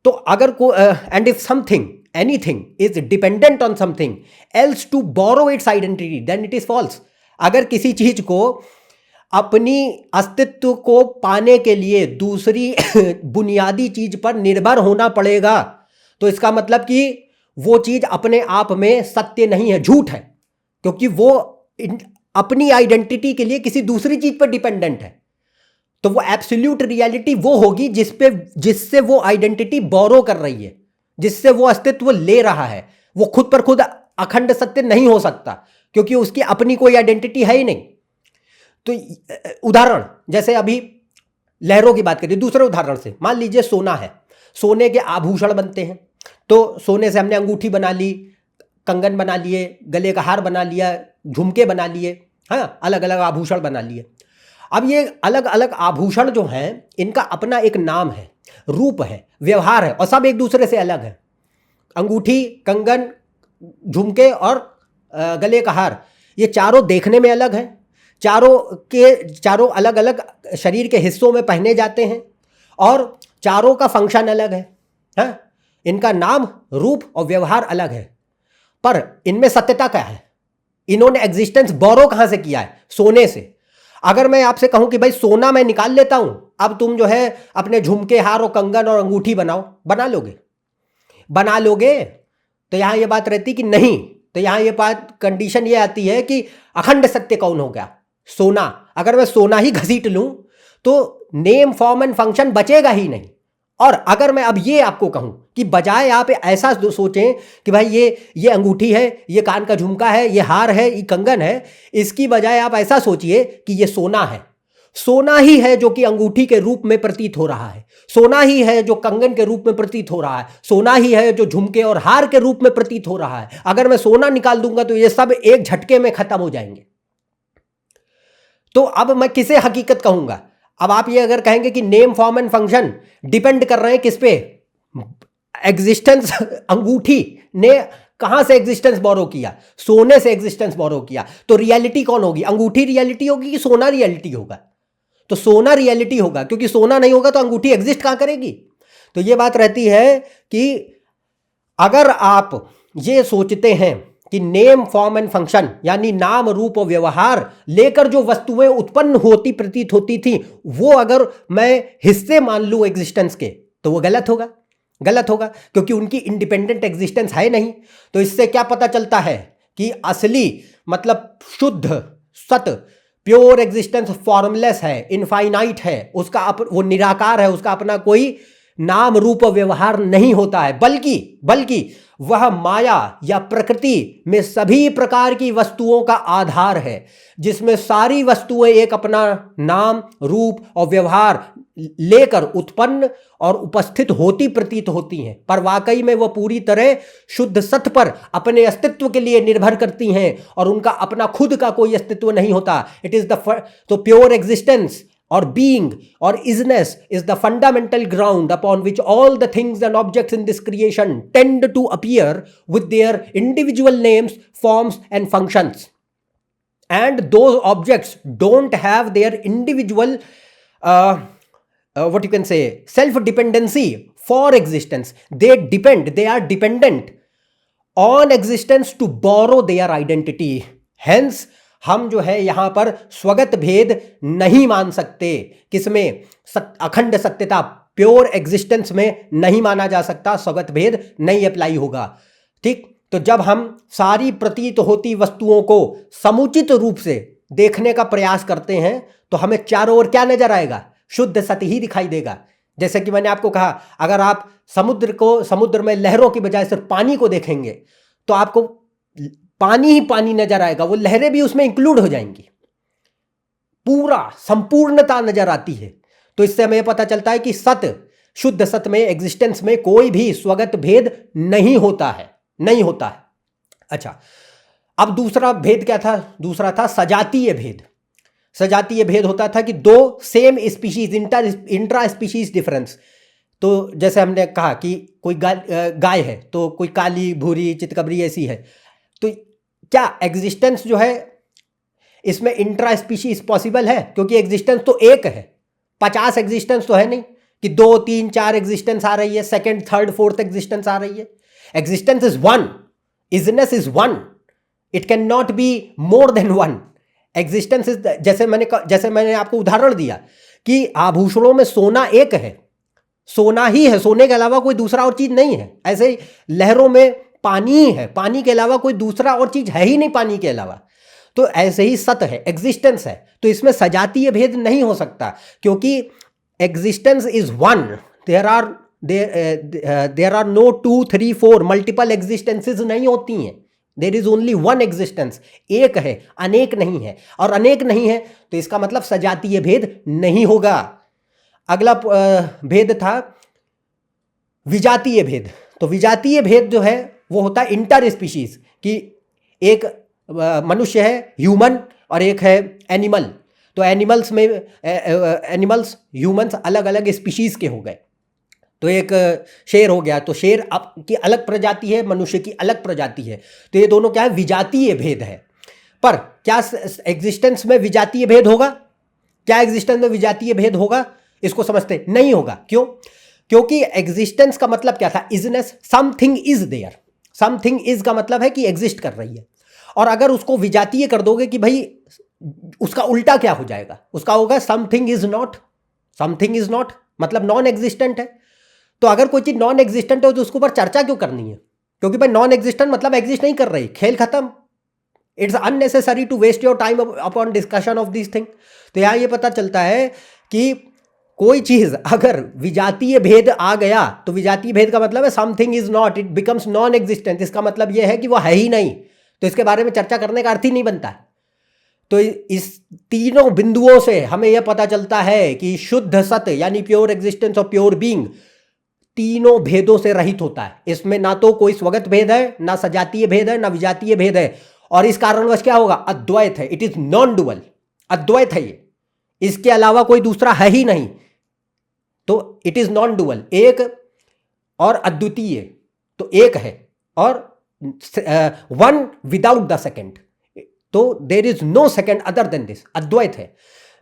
तो अगर को and if something anything is dependent on something else to borrow its identity then it is false. अगर किसी चीज को अपनी अस्तित्व को पाने के लिए दूसरी बुनियादी चीज पर निर्भर होना पड़ेगा, तो इसका मतलब कि वो चीज अपने आप में सत्य नहीं है, झूठ है, क्योंकि वो अपनी आइडेंटिटी के लिए किसी दूसरी चीज पर डिपेंडेंट है। तो वो एब्सोल्यूट रियलिटी वो होगी जिससे वो आइडेंटिटी बोरो कर रही है, जिससे वो अस्तित्व ले रहा है। वो खुद पर खुद अखंड सत्य नहीं हो सकता, क्योंकि उसकी अपनी कोई आइडेंटिटी है ही नहीं। तो उदाहरण, जैसे अभी लहरों की बात करिए, दूसरे उदाहरण से मान लीजिए सोना है, सोने के आभूषण बनते हैं, तो सोने से हमने अंगूठी बना ली, कंगन बना लिए, गले का हार बना लिया, झुमके बना लिए, हाँ, अलग अलग आभूषण बना लिए। अब ये अलग अलग आभूषण जो हैं, इनका अपना एक नाम है, रूप है, व्यवहार है, और सब एक दूसरे से अलग है। अंगूठी, कंगन, झुमके और गले का हार, ये चारों देखने में अलग हैं, चारों अलग अलग शरीर के हिस्सों में पहने जाते हैं, और चारों का फंक्शन अलग है, हाँ? इनका नाम, रूप और व्यवहार अलग है, पर इनमें सत्यता क्या है? इन्होंने एग्जिस्टेंस बोरो कहां से किया है? सोने से। अगर मैं आपसे कहूं कि भाई सोना मैं निकाल लेता हूं, अब तुम जो है अपने झुमके, हार और कंगन और अंगूठी बनाओ, बना लोगे? तो यहां यह बात रहती कि नहीं, तो यहां ये बात, कंडीशन ये आती है कि अखंड सत्य कौन हो गया? सोना। अगर मैं सोना ही घसीट लूं तो नेम फॉर्म एंड फंक्शन बचेगा ही नहीं। और अगर मैं अब ये आपको कहूं कि बजाय आप ऐसा सोचें कि भाई ये अंगूठी है, ये कान का झुमका है, ये हार है, ये कंगन है, इसकी बजाय आप ऐसा सोचिए कि ये सोना है। सोना ही है जो कि अंगूठी के रूप में प्रतीत हो रहा है, सोना ही है जो कंगन के रूप में प्रतीत हो रहा है, सोना ही है जो झुमके और हार के रूप में प्रतीत हो रहा है। अगर मैं सोना निकाल दूंगा तो ये सब एक झटके में खत्म हो जाएंगे। तो अब मैं किसे हकीकत कहूंगा? अब आप ये अगर कहेंगे कि name form and function depend कर रहे हैं किस पे? एग्जिस्टेंस। अंगूठी ने कहां से एग्जिस्टेंस बोरो किया? सोने से एग्जिस्टेंस बोरो किया। तो रियलिटी कौन होगी? अंगूठी रियलिटी होगी कि सोना रियलिटी होगा? तो सोना रियलिटी होगा, क्योंकि सोना नहीं होगा तो अंगूठी एग्जिस्ट कहां करेगी? तो ये बात रहती है कि अगर आप ये सोचते हैं कि नेम फॉर्म एंड फंक्शन यानी नाम रूप और व्यवहार लेकर जो वस्तुएं उत्पन्न होती प्रतीत होती थी, वो अगर मैं हिस्से मान लूं एग्जिस्टेंस के, तो वो गलत होगा, क्योंकि उनकी इंडिपेंडेंट एग्जिस्टेंस है नहीं। तो इससे क्या पता चलता है कि असली मतलब शुद्ध सत प्योर एग्जिस्टेंस फॉर्मलेस है, इनफाइनाइट है, उसका वो निराकार है, उसका अपना कोई नाम रूप व्यवहार नहीं होता है, बल्कि वह माया या प्रकृति में सभी प्रकार की वस्तुओं का आधार है, जिसमें सारी वस्तुएं एक अपना नाम रूप और व्यवहार लेकर उत्पन्न और उपस्थित होती प्रतीत होती हैं, पर वाकई में वह पूरी तरह शुद्ध सत्य पर अपने अस्तित्व के लिए निर्भर करती हैं और उनका अपना खुद का कोई अस्तित्व नहीं होता। इट इज द तो pure existence or being or isness is the fundamental ground upon which all the things and objects in this creation tend to appear with their individual names, forms and functions. And those objects don't have their individual what you can say self-dependency for existence. They are dependent on existence to borrow their identity. Hence हम जो है यहां पर स्वगत भेद नहीं मान सकते। किसमें? अखंड सत्यता, प्योर एग्जिस्टेंस में नहीं माना जा सकता, स्वगत भेद नहीं अप्लाई होगा। ठीक, तो जब हम सारी प्रतीत होती वस्तुओं को समुचित रूप से देखने का प्रयास करते हैं तो हमें चारों ओर क्या नजर आएगा? शुद्ध सत्य ही दिखाई देगा। जैसे कि मैंने आपको कहा, अगर आप समुद्र में लहरों की बजाय सिर्फ पानी को देखेंगे तो आपको पानी ही पानी नजर आएगा, वो लहरें भी उसमें इंक्लूड हो जाएंगी, पूरा संपूर्णता नजर आती है। तो इससे हमें पता चलता है कि सत्य, शुद्ध सत्य में, एग्जिस्टेंस में कोई भी स्वगत भेद नहीं होता है। अच्छा, अब दूसरा भेद क्या था? दूसरा था सजातीय भेद। सजातीय भेद होता था कि दो same species, intra species difference. तो जैसे हमने कहा कि कोई गाय है तो कोई काली, भूरी, चितकबरी ऐसी है, तो क्या एग्जिस्टेंस जो है इसमें इंट्रा स्पीशीज पॉसिबल है? क्योंकि एग्जिस्टेंस तो एक है, 50 एग्जिस्टेंस तो है नहीं कि 2, 3, 4 एग्जिस्टेंस आ रही है, सेकंड, थर्ड, फोर्थ एग्जिस्टेंस आ रही है। Existence is one, isness is one, it can not be more than one. Existence is, जैसे मैंने आपको उदाहरण दिया कि आभूषणों में सोना एक है, सोना ही है, सोने के अलावा कोई दूसरा और चीज नहीं है। ऐसे ही लहरों में पानी ही है, पानी के अलावा कोई दूसरा और चीज है ही नहीं पानी के अलावा। तो ऐसे ही सत्य है, एग्जिस्टेंस है, तो इसमें सजातीय भेद नहीं हो सकता, क्योंकि existence is one. There are no 2, 3, 4 multiple existences नहीं होती हैं। There is only one existence, एक है, अनेक नहीं है। और अनेक नहीं है तो इसका मतलब सजातीय भेद नहीं होगा। अगला भेद था विजातीय भेद। तो विजातीय भेद जो है वो होता है इंटर स्पीशीज, कि एक मनुष्य है, ह्यूमन, और एक है एनिमल। तो एनिमल्स में ह्यूमंस अलग अलग स्पीशीज के हो गए। तो एक शेर हो गया, तो शेर की अलग प्रजाति है, मनुष्य की अलग प्रजाति है। तो ये दोनों क्या है? विजातीय भेद है। पर क्या एग्जिस्टेंस में विजातीय भेद होगा? क्या एग्जिस्टेंस में विजातीय भेद होगा? इसको समझते नहीं होगा। क्यों? क्योंकि एग्जिस्टेंस का मतलब क्या था? Isness, something is there. Something is का मतलब है कि एग्जिस्ट कर रही है। और अगर उसको विजातीय कर दोगे कि भाई, उसका उल्टा क्या हो जाएगा? उसका होगा something is not. Something is not मतलब नॉन एग्जिस्टेंट है। तो अगर कोई चीज नॉन एग्जिस्टेंट हो तो उसके ऊपर चर्चा क्यों करनी है? क्योंकि भाई नॉन एग्जिस्टेंट मतलब एग्जिस्ट नहीं कर रही, खेल खत्म। It's unnecessary to waste your time upon discussion of this thing. तो यहाँ ये पता चलता है कि कोई चीज अगर विजातीय भेद आ गया तो विजातीय भेद का मतलब है something is not, it becomes non existent. इसका मतलब यह है कि वो है ही नहीं, तो इसके बारे में चर्चा करने का अर्थ ही नहीं बनता है। तो इस तीनों बिंदुओं से हमें यह पता चलता है कि शुद्ध सत्य यानी प्योर एग्जिस्टेंस और प्योर बीइंग तीनों भेदों से रहित होता है। इसमें ना तो कोई स्वगत भेद है, ना सजातीय भेद है, ना विजातीय भेद है। और इस कारणवश क्या होगा? अद्वैत है। इट इज नॉन डुअल, अद्वैत है ये, इसके अलावा कोई दूसरा है ही नहीं। तो इट इज नॉन डुअल, एक और अद्वितीय, तो एक है और वन विदाउट द सेकेंड। तो there is no second other than this, Advaita है,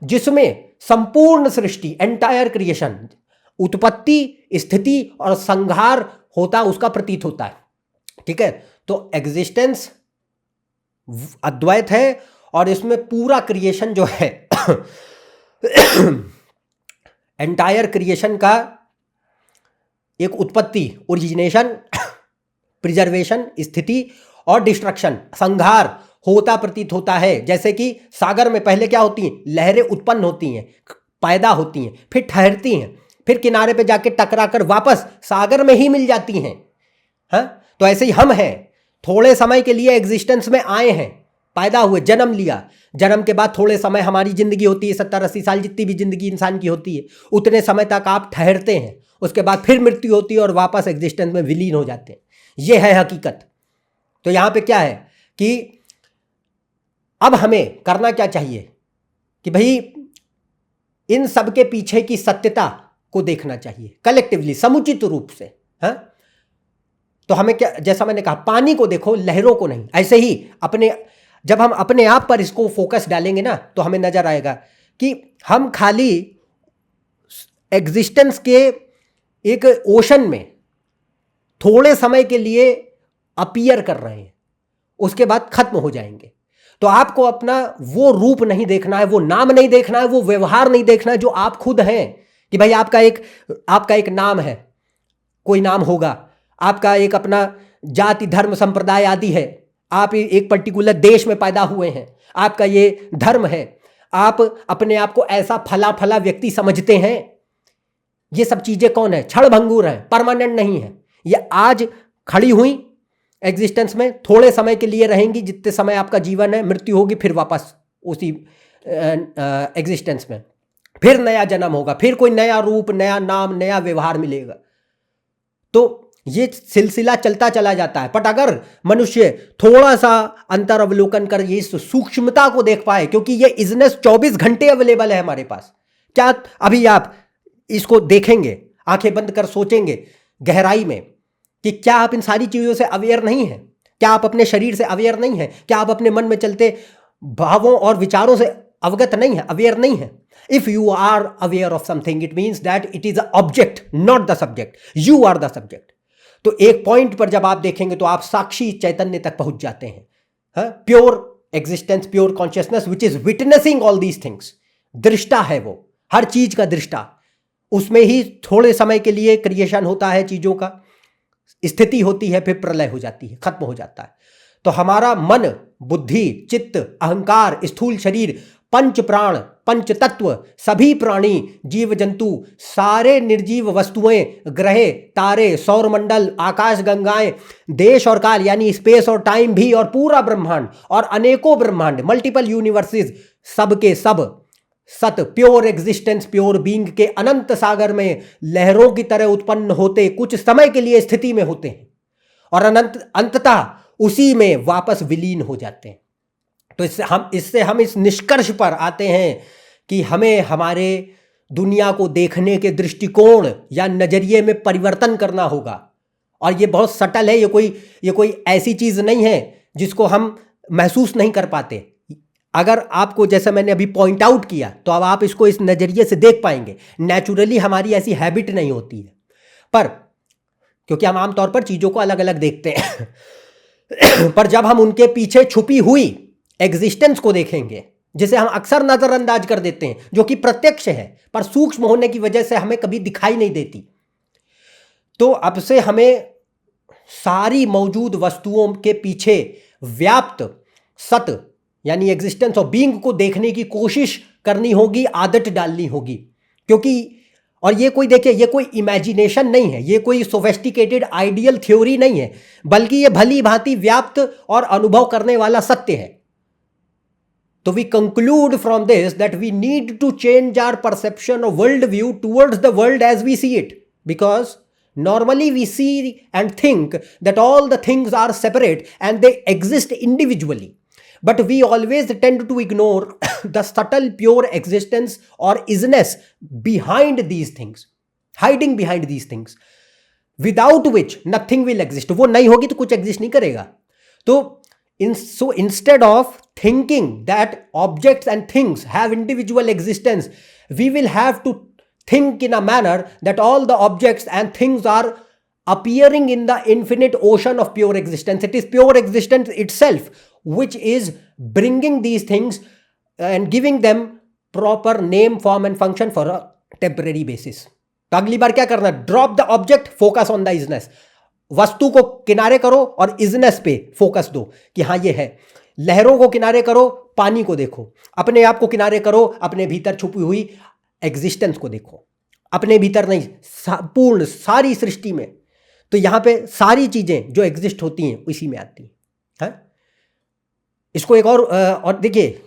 जिसमें संपूर्ण सृष्टि, एंटायर क्रिएशन, उत्पत्ति, स्थिति और संहार होता, उसका प्रतीत होता है। ठीक है, तो एग्जिस्टेंस अद्वैत है और इसमें पूरा क्रिएशन जो है एंटायर क्रिएशन का एक उत्पत्ति, ओरिजिनेशन, प्रिजर्वेशन, स्थिति और डिस्ट्रक्शन, संहार होता प्रतीत होता है। जैसे कि सागर में पहले क्या होती हैं? लहरें उत्पन्न होती हैं, पैदा होती हैं, फिर ठहरती हैं, फिर किनारे पे जाके टकरा कर वापस सागर में ही मिल जाती हैं। हाँ, तो ऐसे ही हम हैं, थोड़े समय के लिए एग्जिस्टेंस में आए हैं, पैदा हुए, जन्म लिया, जन्म के बाद थोड़े समय हमारी जिंदगी होती है, 70-80 साल जितनी भी जिंदगी इंसान की होती है, उतने समय तक आप ठहरते हैं, उसके बाद फिर मृत्यु होती है और वापस एग्जिस्टेंस में विलीन हो जाते हैं। ये है हकीकत। तो यहाँ पे क्या है कि अब हमें करना क्या चाहिए कि भाई इन सब के पीछे की सत्यता को देखना चाहिए कलेक्टिवली, समुचित रूप से। हाँ, तो हमें क्या, जैसा मैंने कहा, पानी को देखो, लहरों को नहीं। ऐसे ही जब हम अपने आप पर इसको फोकस डालेंगे ना, तो हमें नजर आएगा कि हम खाली एग्जिस्टेंस के एक ओशन में थोड़े समय के लिए अपीयर कर रहे हैं, उसके बाद खत्म हो जाएंगे। तो आपको अपना वो रूप नहीं देखना है, वो नाम नहीं देखना है, वो व्यवहार नहीं देखना है जो आप खुद हैं। कि भाई आपका एक नाम है, कोई नाम होगा, आपका एक अपना जाति धर्म संप्रदाय आदि है, आप एक पर्टिकुलर देश में पैदा हुए हैं, आपका ये धर्म है, आप अपने आप को ऐसा फला फला व्यक्ति समझते हैं। ये सब चीजें कौन है? क्षण भंगुर है, परमानेंट नहीं है। ये आज खड़ी हुई एग्जिस्टेंस में, थोड़े समय के लिए रहेंगी, जितने समय आपका जीवन है, मृत्यु होगी, फिर वापस उसी एग्जिस्टेंस में फिर नया जन्म होगा, फिर कोई नया रूप, नया नाम, नया व्यवहार मिलेगा। तो ये सिलसिला चलता चला जाता है। बट अगर मनुष्य थोड़ा सा अंतर अवलोकन कर ये सूक्ष्मता को देख पाए, क्योंकि ये इजनेस 24 घंटे अवेलेबल है हमारे पास। क्या अभी आप इसको देखेंगे, आंखें बंद कर सोचेंगे गहराई में कि क्या आप इन सारी चीजों से अवेयर नहीं हैं? क्या आप अपने शरीर से अवेयर नहीं हैं? क्या आप अपने मन में चलते भावों और विचारों से अवगत नहीं है, अवेयर नहीं है? If you are aware of something, it means that it is a object, not the subject, you are the subject. तो एक पॉइंट पर जब आप देखेंगे तो आप साक्षी चैतन्य तक पहुंच जाते हैं। Pure existence, pure consciousness which is witnessing all these things. दृष्टा है वो, हर चीज का दृष्टा। उसमें ही थोड़े समय के लिए क्रिएशन होता है, चीजों का स्थिति होती है, फिर प्रलय हो जाती है, खत्म हो जाता है। तो हमारा मन, बुद्धि, चित्त, अहंकार, स्थूल शरीर, पंच प्राण, पंच तत्व, सभी प्राणी, जीव जंतु, सारे निर्जीव वस्तुएं, ग्रह, तारे, सौरमंडल, आकाश गंगाएं, देश और काल यानी स्पेस और टाइम भी, और पूरा ब्रह्मांड और अनेकों ब्रह्मांड, मल्टीपल यूनिवर्सेस, सब के सब सत, प्योर एग्जिस्टेंस, प्योर बीइंग के अनंत सागर में लहरों की तरह उत्पन्न होते कुछ समय के लिए स्थिति में होते हैं और अंततः उसी में वापस विलीन हो जाते हैं। तो इससे हम इस निष्कर्ष पर आते हैं कि हमें हमारे दुनिया को देखने के दृष्टिकोण या नजरिए में परिवर्तन करना होगा। और ये बहुत सटल है, ये कोई ऐसी चीज नहीं है जिसको हम महसूस नहीं कर पाते। अगर आपको, जैसा मैंने अभी पॉइंट आउट किया, तो अब आप इसको इस नजरिए से देख पाएंगे। नेचुरली हमारी ऐसी हैबिट नहीं होती है, पर क्योंकि हम आमतौर पर चीजों को अलग अलग देखते हैं पर जब हम उनके पीछे छुपी हुई एग्जिस्टेंस को देखेंगे, जिसे हम अक्सर नजरअंदाज कर देते हैं, जो कि प्रत्यक्ष है पर सूक्ष्म होने की वजह से हमें कभी दिखाई नहीं देती, तो अब से हमें सारी मौजूद वस्तुओं के पीछे व्याप्त सत यानी एग्जिस्टेंस ऑफ बीइंग को देखने की कोशिश करनी होगी, आदत डालनी होगी। क्योंकि और ये कोई, देखिए, ये कोई इमेजिनेशन नहीं है, ये कोई सोफिस्टिकेटेड आइडियल थ्योरी नहीं है, बल्कि ये भली भांति व्याप्त और अनुभव करने वाला सत्य है। तो we conclude from this that we need to change our perception of world view towards the world as we see it, because normally we see and think that all the things are separate and they exist individually, but we always tend to ignore the subtle pure existence or isness behind these things, hiding behind these things, without which nothing will exist. वो नहीं होगी तो कुछ exist नहीं करेगा। तो so instead of thinking that objects and things have individual existence, we will have to think in a manner that all the objects and things are appearing in the infinite ocean of pure existence. It is pure existence itself which is bringing these things and giving them proper name, form and function for a temporary basis. तो अगली बार क्या करना? Drop the object, focus on the isness. वस्तु को किनारे करो और isness पे फोकस दो कि हाँ ये है। लहरों को किनारे करो, पानी को देखो। अपने आप को किनारे करो, अपने भीतर छुपी हुई एग्जिस्टेंस को देखो। अपने भीतर नहीं, पूर्ण सारी सृष्टि में। तो यहाँ पे सारी चीजें जो एग्जिस्ट होती हैं इसी में आती हैं। इसको एक और देखिए,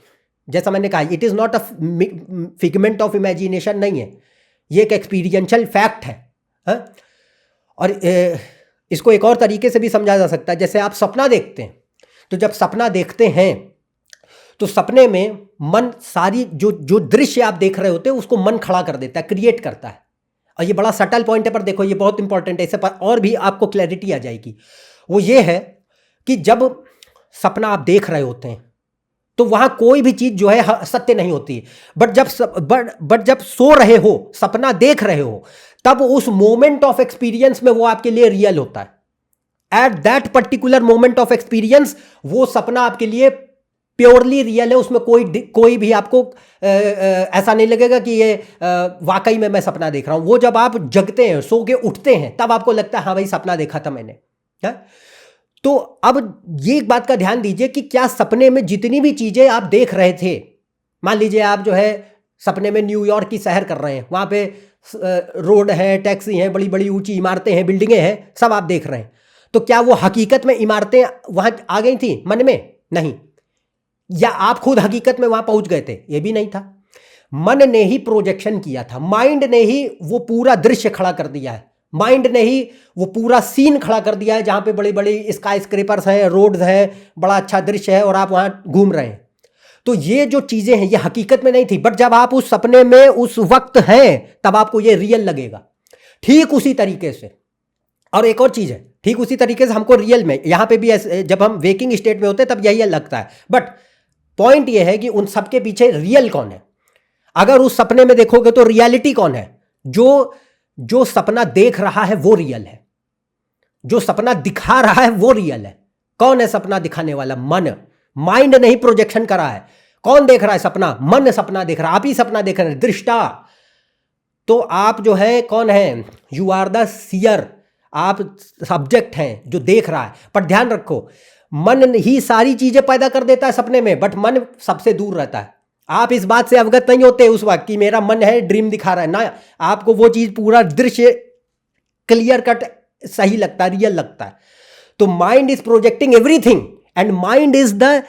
जैसा मैंने कहा, it is not a figment of imagination नहीं है, ये एक एक्सपीरियंशियल फैक्ट है। और इसको एक और तरीके से भी समझा जा सकता है। जैसे आप सपना देखते हैं, तो जब सपना देखते हैं तो सपने में मन सारी जो दृश्य आप देख रहे होते हैं उसको मन खड़ा कर देता है, क्रिएट करता है। और ये बड़ा सटल पॉइंट है, पर देखो ये बहुत इंपॉर्टेंट है, इससे पर और भी आपको क्लैरिटी आ जाएगी। वो ये है कि जब सपना आप देख रहे होते हैं तो वहां कोई भी चीज जो है सत्य नहीं होती। बट जब सो रहे हो, सपना देख रहे हो, तब उस मोमेंट ऑफ एक्सपीरियंस में वो आपके लिए रियल होता है। At that particular moment of experience वो सपना आपके लिए प्योरली रियल है। उसमें कोई भी आपको ऐसा नहीं लगेगा कि ये वाकई में मैं सपना देख रहा हूं। वो जब आप जगते हैं, सो के उठते हैं, तब आपको लगता है हाँ भाई सपना देखा था मैंने। तो अब ये एक बात का ध्यान दीजिए कि क्या सपने में जितनी भी चीजें आप देख रहे थे, मान लीजिए आप जो है सपने में न्यूयॉर्क की सैर कर रहे हैं, वहां पे रोड है, टैक्सी है, बड़ी बड़ी ऊंची इमारतें हैं, बिल्डिंगें हैं, सब आप देख रहे हैं। तो क्या वो हकीकत में इमारतें वहां आ गई थी मन में? नहीं। या आप खुद हकीकत में वहां पहुंच गए थे? ये भी नहीं था। मन ने ही प्रोजेक्शन किया था, माइंड ने ही वो पूरा दृश्य खड़ा कर दिया है, माइंड ने ही वो पूरा सीन खड़ा कर दिया है जहां पे बड़ी बड़ी स्काई स्क्रेपर्स हैं, रोड्स हैं, बड़ा अच्छा दृश्य है और आप वहां घूम रहे हैं। तो ये जो चीजें हैं ये हकीकत में नहीं थी, बट जब आप उस सपने में उस वक्त हैं तब आपको ये रियल लगेगा। ठीक उसी तरीके से, और एक और चीज है, ठीक उसी तरीके से हमको रियल में यहां पे भी जब हम वेकिंग स्टेट में होते हैं तब यही लगता है। बट पॉइंट ये है कि उन सबके पीछे रियल कौन है? अगर उस सपने में देखोगे तो रियलिटी कौन है? जो सपना देख रहा है वो रियल है, जो सपना दिखा रहा है वो रियल है। कौन है सपना दिखाने वाला? मन। माइंड ने ही प्रोजेक्शन करा है। कौन देख रहा है सपना? मन सपना देख रहा है, आप ही सपना देख रहे हैं, दृष्टा। तो आप जो है कौन है? यू आर द सीयर, आप सब्जेक्ट हैं जो देख रहा है। पर ध्यान रखो, मन ही सारी चीजें पैदा कर देता है सपने में, बट मन सबसे दूर रहता है। आप इस बात से अवगत नहीं होते उस वक्त कि मेरा मन है ड्रीम दिखा रहा है ना, आपको वो चीज पूरा दृश्य क्लियर कट सही लगता है, रियल लगता है। तो mind is projecting everything and mind is the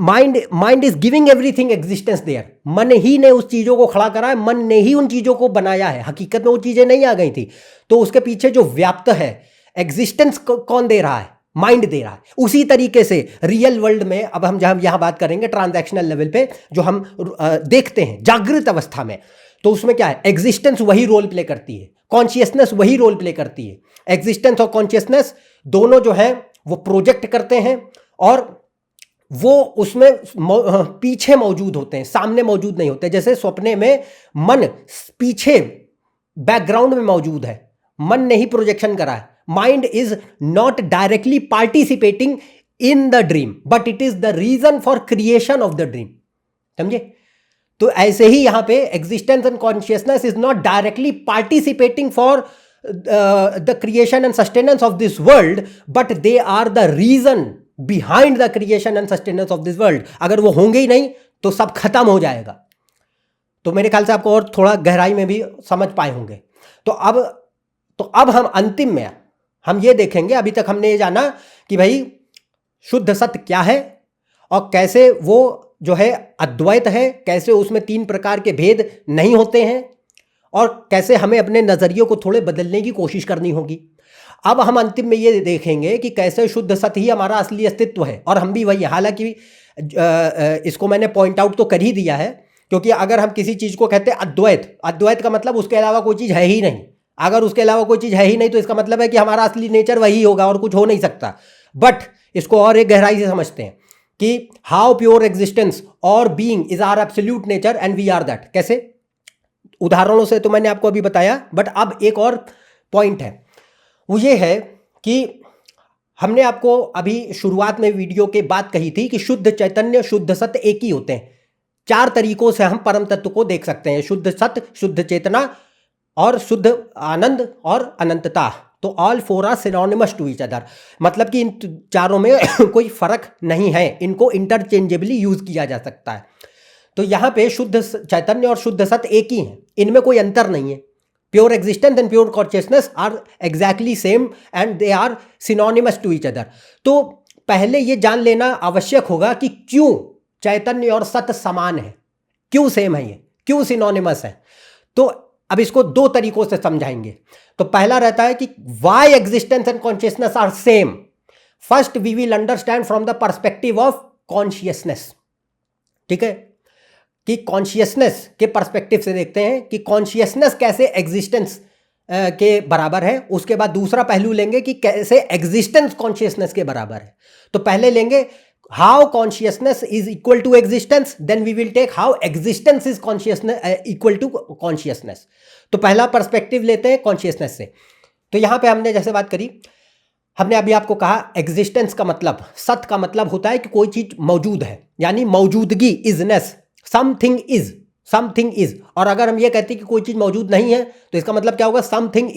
mind is giving everything existence there. मन ही ने उस चीजों को खड़ा करा है, मन ने ही उन चीजों को बनाया है। हकीकत में वो चीजें नहीं आ गई थी। तो उसके पीछे जो व्याप्त है एग्जिस्टेंस कौन दे रहा है? माइंड दे रहा है। उसी तरीके से रियल वर्ल्ड में अब हम जहां यहां बात करेंगे ट्रांजैक्शनल लेवल पे, जो हम देखते हैं जागृत अवस्था में, तो उसमें क्या है? एग्जिस्टेंस वही रोल प्ले करती है, कॉन्शियसनेस वही रोल प्ले करती है। एग्जिस्टेंस और कॉन्शियसनेस दोनों जो है वो प्रोजेक्ट करते हैं और वो उसमें पीछे मौजूद होते हैं, सामने मौजूद नहीं होते। जैसे सपने में मन पीछे बैकग्राउंड में मौजूद है, मन ने ही प्रोजेक्शन करा है। Mind is not directly participating in the dream, but it is the reason for creation of the dream. समझे? तो ऐसे ही यहां पे existence and consciousness is not directly participating for the creation and sustenance of this world, but they are the reason behind the creation and sustenance of this world. अगर वो होंगे ही नहीं तो सब खत्म हो जाएगा। तो मेरे ख्याल से आपको और थोड़ा गहराई में भी समझ पाए होंगे। तो अब हम अंतिम में हम ये देखेंगे, अभी तक हमने ये जाना कि भाई शुद्ध सत्य क्या है और कैसे वो जो है अद्वैत है, कैसे उसमें 3 प्रकार के भेद नहीं होते हैं और कैसे हमें अपने नजरियों को थोड़े बदलने की कोशिश करनी होगी। अब हम अंतिम में ये देखेंगे कि कैसे शुद्ध सत्य ही हमारा असली अस्तित्व है। और हम भी वही, हालांकि इसको मैंने पॉइंट आउट तो कर ही दिया है, क्योंकि अगर हम किसी चीज को कहते हैं अद्वैत, अद्वैत का मतलब उसके अलावा कोई चीज है ही नहीं। अगर उसके अलावा कोई चीज है ही नहीं तो इसका मतलब है कि हमारा असली नेचर वही होगा और कुछ हो नहीं सकता। बट इसको और एक गहराई से समझते हैं कि हाउ प्योर एग्जिस्टेंस और being is our absolute nature and we are that. कैसे? उदाहरणों से तो मैंने आपको अभी बताया, बट अब एक और पॉइंट है, वो ये है कि हमने आपको अभी शुरुआत में वीडियो के बाद कही थी कि शुद्ध चैतन्य, शुद्ध सत्य एक ही होते हैं। 4 तरीकों से हम परम तत्व को देख सकते हैं, शुद्ध सत्य, शुद्ध चेतना और शुद्ध आनंद और अनंतता। तो all 4 are synonymous to each other, मतलब कि इन चारों में कोई फर्क नहीं है, इनको इंटरचेंजेबली यूज किया जा सकता है। तो यहाँ पे शुद्ध चैतन्य और शुद्ध सत्य एक ही है, इनमें कोई अंतर नहीं है। Pure existence and pure consciousness are exactly same and they are synonymous to each other. तो पहले ये जान लेना आवश्यक होगा कि क्यों चैतन्य और सत समान है, क्यों सेम है, ये क्यों सिनोनिमस है। तो अब इसको दो तरीकों से समझाएंगे। तो पहला रहता है कि why existence and consciousness are same. First we will understand from the perspective of consciousness. ठीक है, कि कॉन्शियसनेस के पर्सपेक्टिव से देखते हैं कि कॉन्शियसनेस कैसे एग्जिस्टेंस के बराबर है। उसके बाद दूसरा पहलू लेंगे कि कैसे एग्जिस्टेंस कॉन्शियसनेस के बराबर है। तो पहले लेंगे how consciousness is equal to existence, then we will take how existence is consciousness equal to consciousness. तो पहला पर्सपेक्टिव लेते हैं कॉन्शियसनेस से। तो यहां पे हमने जैसे बात करी, हमने अभी आपको कहा एग्जिस्टेंस का मतलब, सत का मतलब होता है कि कोई चीज मौजूद है, यानी मौजूदगी, इजनेस, समथिंग इज। और अगर हम ये कहते हैं कि कोई चीज मौजूद नहीं है तो इसका मतलब क्या होगा, समथिंग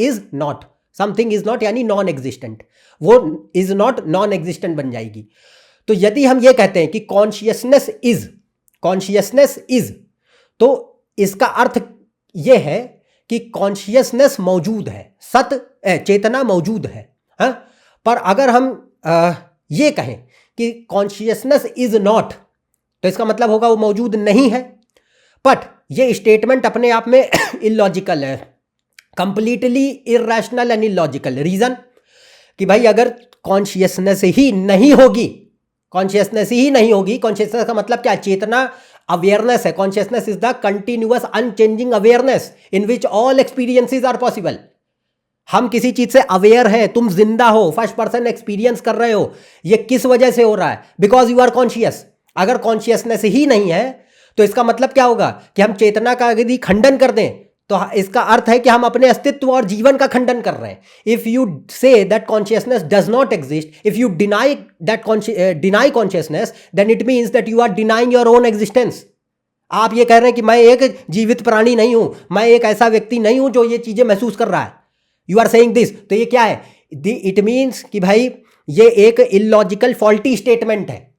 इज नॉट, यानी नॉन एग्जिस्टेंट, वो इज नॉट नॉन एग्जिस्टेंट बन जाएगी। तो यदि हम ये कहते हैं कि कॉन्शियसनेस इज, तो इसका अर्थ ये है कि कॉन्शियसनेस मौजूद है, चेतना मौजूद है। हाँ? पर अगर हम ये कहें कि कॉन्शियसनेस इज नॉट, तो इसका मतलब होगा वो मौजूद नहीं है। बट ये स्टेटमेंट अपने आप में इलॉजिकल है, completely irrational and illogical. Reason कि भाई अगर कॉन्शियसनेस ही नहीं होगी, कॉन्शियसनेस का मतलब क्या, चेतना, अवेयरनेस है। Consciousness is the continuous unchanging awareness in which all experiences are possible. हम किसी चीज से अवेयर हैं, तुम जिंदा हो, फर्स्ट पर्सन एक्सपीरियंस कर रहे हो, ये किस वजह से हो रहा है, बिकॉज यू आर कॉन्शियस। अगर कॉन्शियसनेस ही नहीं है तो इसका मतलब क्या होगा कि हम चेतना का यदि खंडन कर दें तो इसका अर्थ है कि हम अपने अस्तित्व और जीवन का खंडन कर रहे हैं। If you say that consciousness does not exist, if you deny consciousness, then it means that you are denying your own existence. आप ये कह रहे हैं कि मैं एक जीवित प्राणी नहीं हूं, मैं एक ऐसा व्यक्ति नहीं हूं जो ये चीजें महसूस कर रहा है, यू आर सेइंग दिस। तो ये क्या है, इट मीन्स कि भाई ये एक इलॉजिकल फॉल्टी स्टेटमेंट है।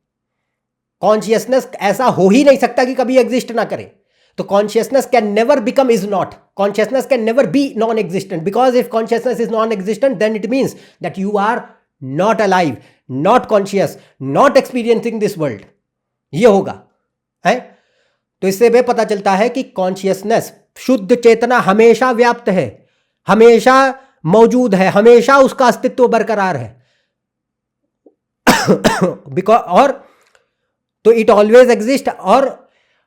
कॉन्शियसनेस ऐसा हो ही नहीं सकता कि कभी एग्जिस्ट ना करे। तो consciousness can never become is not, consciousness can never be non existent, because if consciousness is non existent then it means that you are not alive, not conscious, not experiencing this world. ये होगा है। तो इससे भी पता चलता है कि कॉन्शियसनेस, शुद्ध चेतना हमेशा व्याप्त है, हमेशा मौजूद है, हमेशा उसका अस्तित्व बरकरार है। और तो इट ऑलवेज एग्जिस्ट, और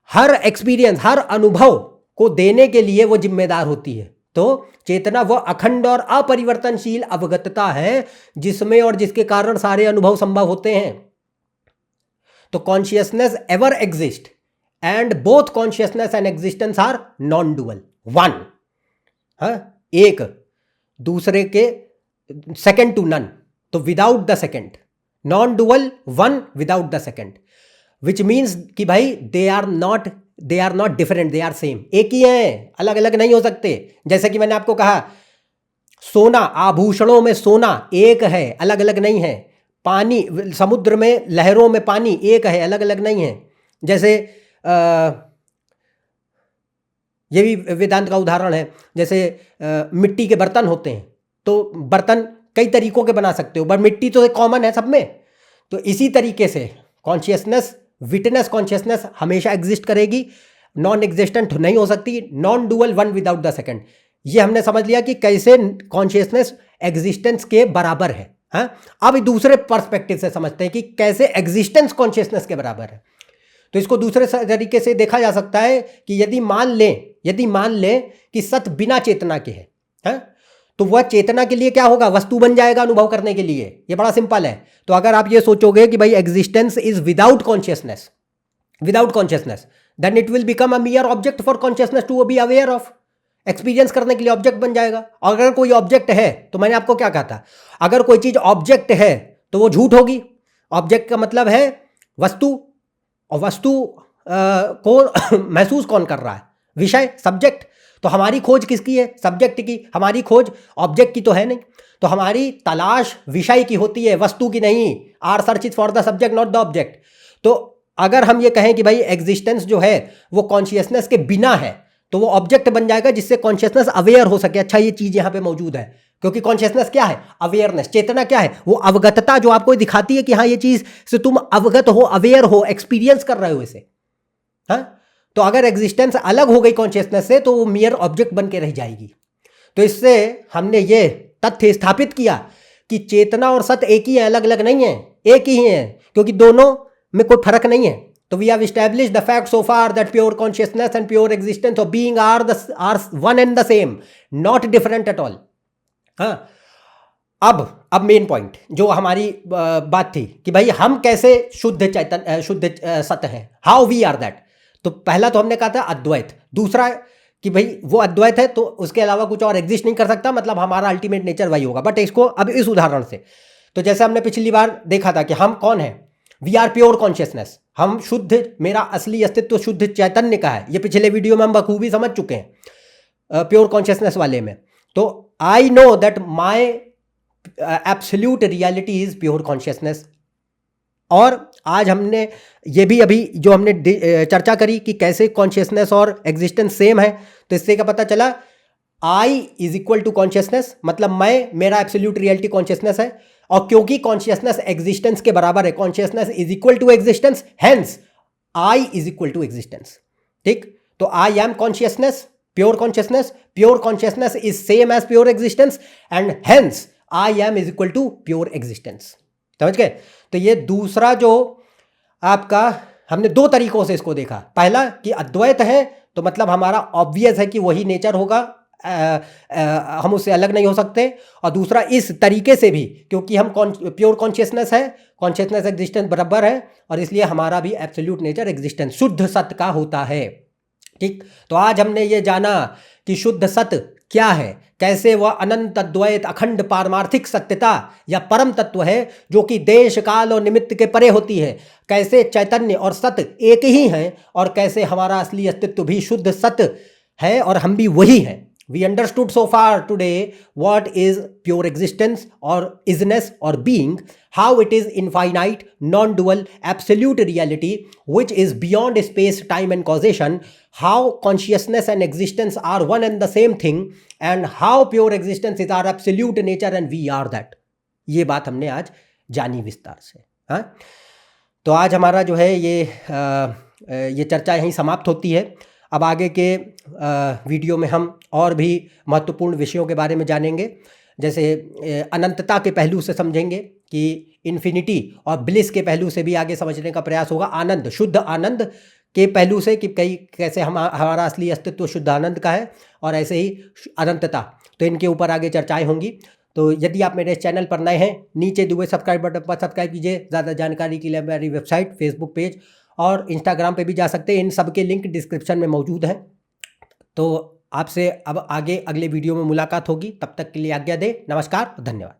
हर एक्सपीरियंस, हर अनुभव को देने के लिए वो जिम्मेदार होती है। तो चेतना वह अखंड और अपरिवर्तनशील अवगतता है जिसमें और जिसके कारण सारे अनुभव संभव होते हैं। तो consciousness ever exist and both consciousness and existence are non dual, one, एक दूसरे के, सेकेंड टू नन, तो without the second, non dual, one without the second, which means कि भाई they are not different, they are same, एक ही हैं, अलग अलग नहीं हो सकते। जैसे कि मैंने आपको कहा, सोना, आभूषणों में सोना एक है, अलग अलग नहीं है। पानी, समुद्र में लहरों में पानी एक है, अलग अलग नहीं है। जैसे ये भी वेदांत का उदाहरण है। जैसे मिट्टी के बर्तन होते हैं, तो बर्तन कई तरीकों के बना सकते हो, पर मिट्टी तो कॉमन है सब में। तो इसी तरीके से कॉन्शियसनेस, विटनेस कॉन्शियसनेस हमेशा एग्जिस्ट करेगी, नॉन एग्जिस्टेंट नहीं हो सकती, non dual, one without the second. ये हमने समझ लिया कि कैसे कॉन्शियसनेस एग्जिस्टेंस के बराबर है। हाँ, अब दूसरे पर्सपेक्टिव से समझते हैं कि कैसे एग्जिस्टेंस कॉन्शियसनेस के बराबर है। तो इसको दूसरे तरीके से देखा जा सकता है कि यदि मान लें कि सत बिना चेतना के है, हाँ? तो वह चेतना के लिए क्या होगा, वस्तु बन जाएगा अनुभव करने के लिए। ये बड़ा सिंपल है। तो अगर आप ये सोचोगे कि भाई existence is without consciousness, then it will become a mere object for consciousness to be aware of. Experience करने के लिए ऑब्जेक्ट बन जाएगा। और अगर कोई ऑब्जेक्ट है, तो मैंने आपको क्या कहा था, अगर कोई चीज ऑब्जेक्ट है तो वो झूठ होगी। ऑब्जेक्ट का मतलब है वस्तु, और वस्तु को महसूस कौन कर रहा है, विषय, सब्जेक्ट। तो हमारी खोज किसकी है, सब्जेक्ट की। हमारी खोज ऑब्जेक्ट की तो है नहीं। तो हमारी तलाश विषय की होती है, वस्तु की नहीं। Our search is for the subject not the object. तो अगर हम ये कहें कि भाई एग्जिस्टेंस जो है वो कॉन्शियसनेस के बिना है, तो वो ऑब्जेक्ट बन जाएगा जिससे कॉन्शियसनेस अवेयर हो सके, अच्छा ये चीज यहां पे मौजूद है। क्योंकि कॉन्शियसनेस क्या है? अवेयरनेस। चेतना क्या है? वो अवगतता जो आपको दिखाती है कि हाँ ये चीज से तुम अवगत हो, अवेयर हो, एक्सपीरियंस कर रहे हो इसे। हाँ, तो अगर एग्जिस्टेंस अलग हो गई कॉन्शियसनेस से तो वो मियर ऑब्जेक्ट बन के रह जाएगी। तो इससे हमने ये तथ्य स्थापित किया कि चेतना और सत्य एक ही है, अलग अलग नहीं है, एक ही है, क्योंकि दोनों में कोई फर्क नहीं है। तो we have established the fact so far that pure consciousness and pure existence of being are one and the same, not different at all. हाँ, अब मेन पॉइंट जो हमारी बात थी कि भाई हम कैसे शुद्ध चैतन्य, शुद्ध सत्य हैं, हाउ वी आर दैट। तो पहला तो हमने कहा था अद्वैत, दूसरा कि भाई वो अद्वैत है तो उसके अलावा कुछ और एग्जिस्ट नहीं कर सकता, मतलब हमारा अल्टीमेट नेचर वही होगा। बट इसको अब इस उदाहरण से, तो जैसे हमने पिछली बार देखा था कि हम कौन है, वी आर प्योर कॉन्शियसनेस, हम शुद्ध, मेरा असली अस्तित्व शुद्ध चैतन्य का है। ये पिछले वीडियो में हम बखूबी समझ चुके हैं प्योर कॉन्शियसनेस वाले में। तो I know that my absolute reality is pure consciousness. और आज हमने ये भी अभी जो हमने चर्चा करी कि कैसे कॉन्शियसनेस और एग्जिस्टेंस सेम है, तो इससे क्या पता चला, आई इज इक्वल टू कॉन्शियसनेस, मतलब मैं, मेरा एब्सोल्यूट रियलिटी कॉन्शियसनेस है। और क्योंकि कॉन्शियसनेस एग्जिस्टेंस के बराबर है, consciousness is equal to existence, hence I is equal to existence. ठीक, तो I am consciousness, pure consciousness is same as pure existence, and hence I am is equal to pure existence. समझ गए? तो ये दूसरा जो आपका, हमने दो तरीकों से इसको देखा। पहला कि अद्वैत है तो मतलब हमारा ऑब्वियस है कि वही नेचर होगा, हम उससे अलग नहीं हो सकते। और दूसरा इस तरीके से भी, क्योंकि हम प्योर कॉन्शियसनेस है, कॉन्शियसनेस एग्जिस्टेंस बराबर है, और इसलिए हमारा भी एब्सोल्यूट नेचर एग्जिस्टेंस शुद्ध सत्य का होता है। ठीक, तो आज हमने ये जाना कि शुद्ध सत्य क्या है, कैसे वह अनंत अद्वैत अखंड पारमार्थिक सत्यता या परम तत्व है जो कि देश काल और निमित्त के परे होती है, कैसे चैतन्य और सत्य एक ही हैं, और कैसे हमारा असली अस्तित्व भी शुद्ध सत्य है और हम भी वही हैं। We understood so far today what is pure existence or isness or being, how it is infinite, non-dual, absolute reality which is beyond space, time and causation, how consciousness and existence are one and the same thing, and how pure existence is our absolute nature and we are that. ये बात हमने आज जानी विस्तार से। हाँ, तो आज हमारा जो है ये चर्चा यहीं समाप्त होती है। अब आगे के वीडियो में हम और भी महत्वपूर्ण विषयों के बारे में जानेंगे, जैसे अनंतता के पहलू से समझेंगे कि इन्फिनिटी, और ब्लिस के पहलू से भी आगे समझने का प्रयास होगा, आनंद, शुद्ध आनंद के पहलू से कि कैसे हमारा असली अस्तित्व शुद्ध आनंद का है, और ऐसे ही अनंतता। तो इनके ऊपर आगे चर्चाएं होंगी। तो यदि आप मेरे चैनल पर नए हैं, नीचे दिए हुए सब्सक्राइब बटन पर सब्सक्राइब कीजिए। ज़्यादा जानकारी के लिए मेरी वेबसाइट, फेसबुक पेज और इंस्टाग्राम पे भी जा सकते हैं, इन सब के लिंक डिस्क्रिप्शन में मौजूद हैं। तो आपसे अब आगे अगले वीडियो में मुलाकात होगी, तब तक के लिए आज्ञा दें। नमस्कार, धन्यवाद।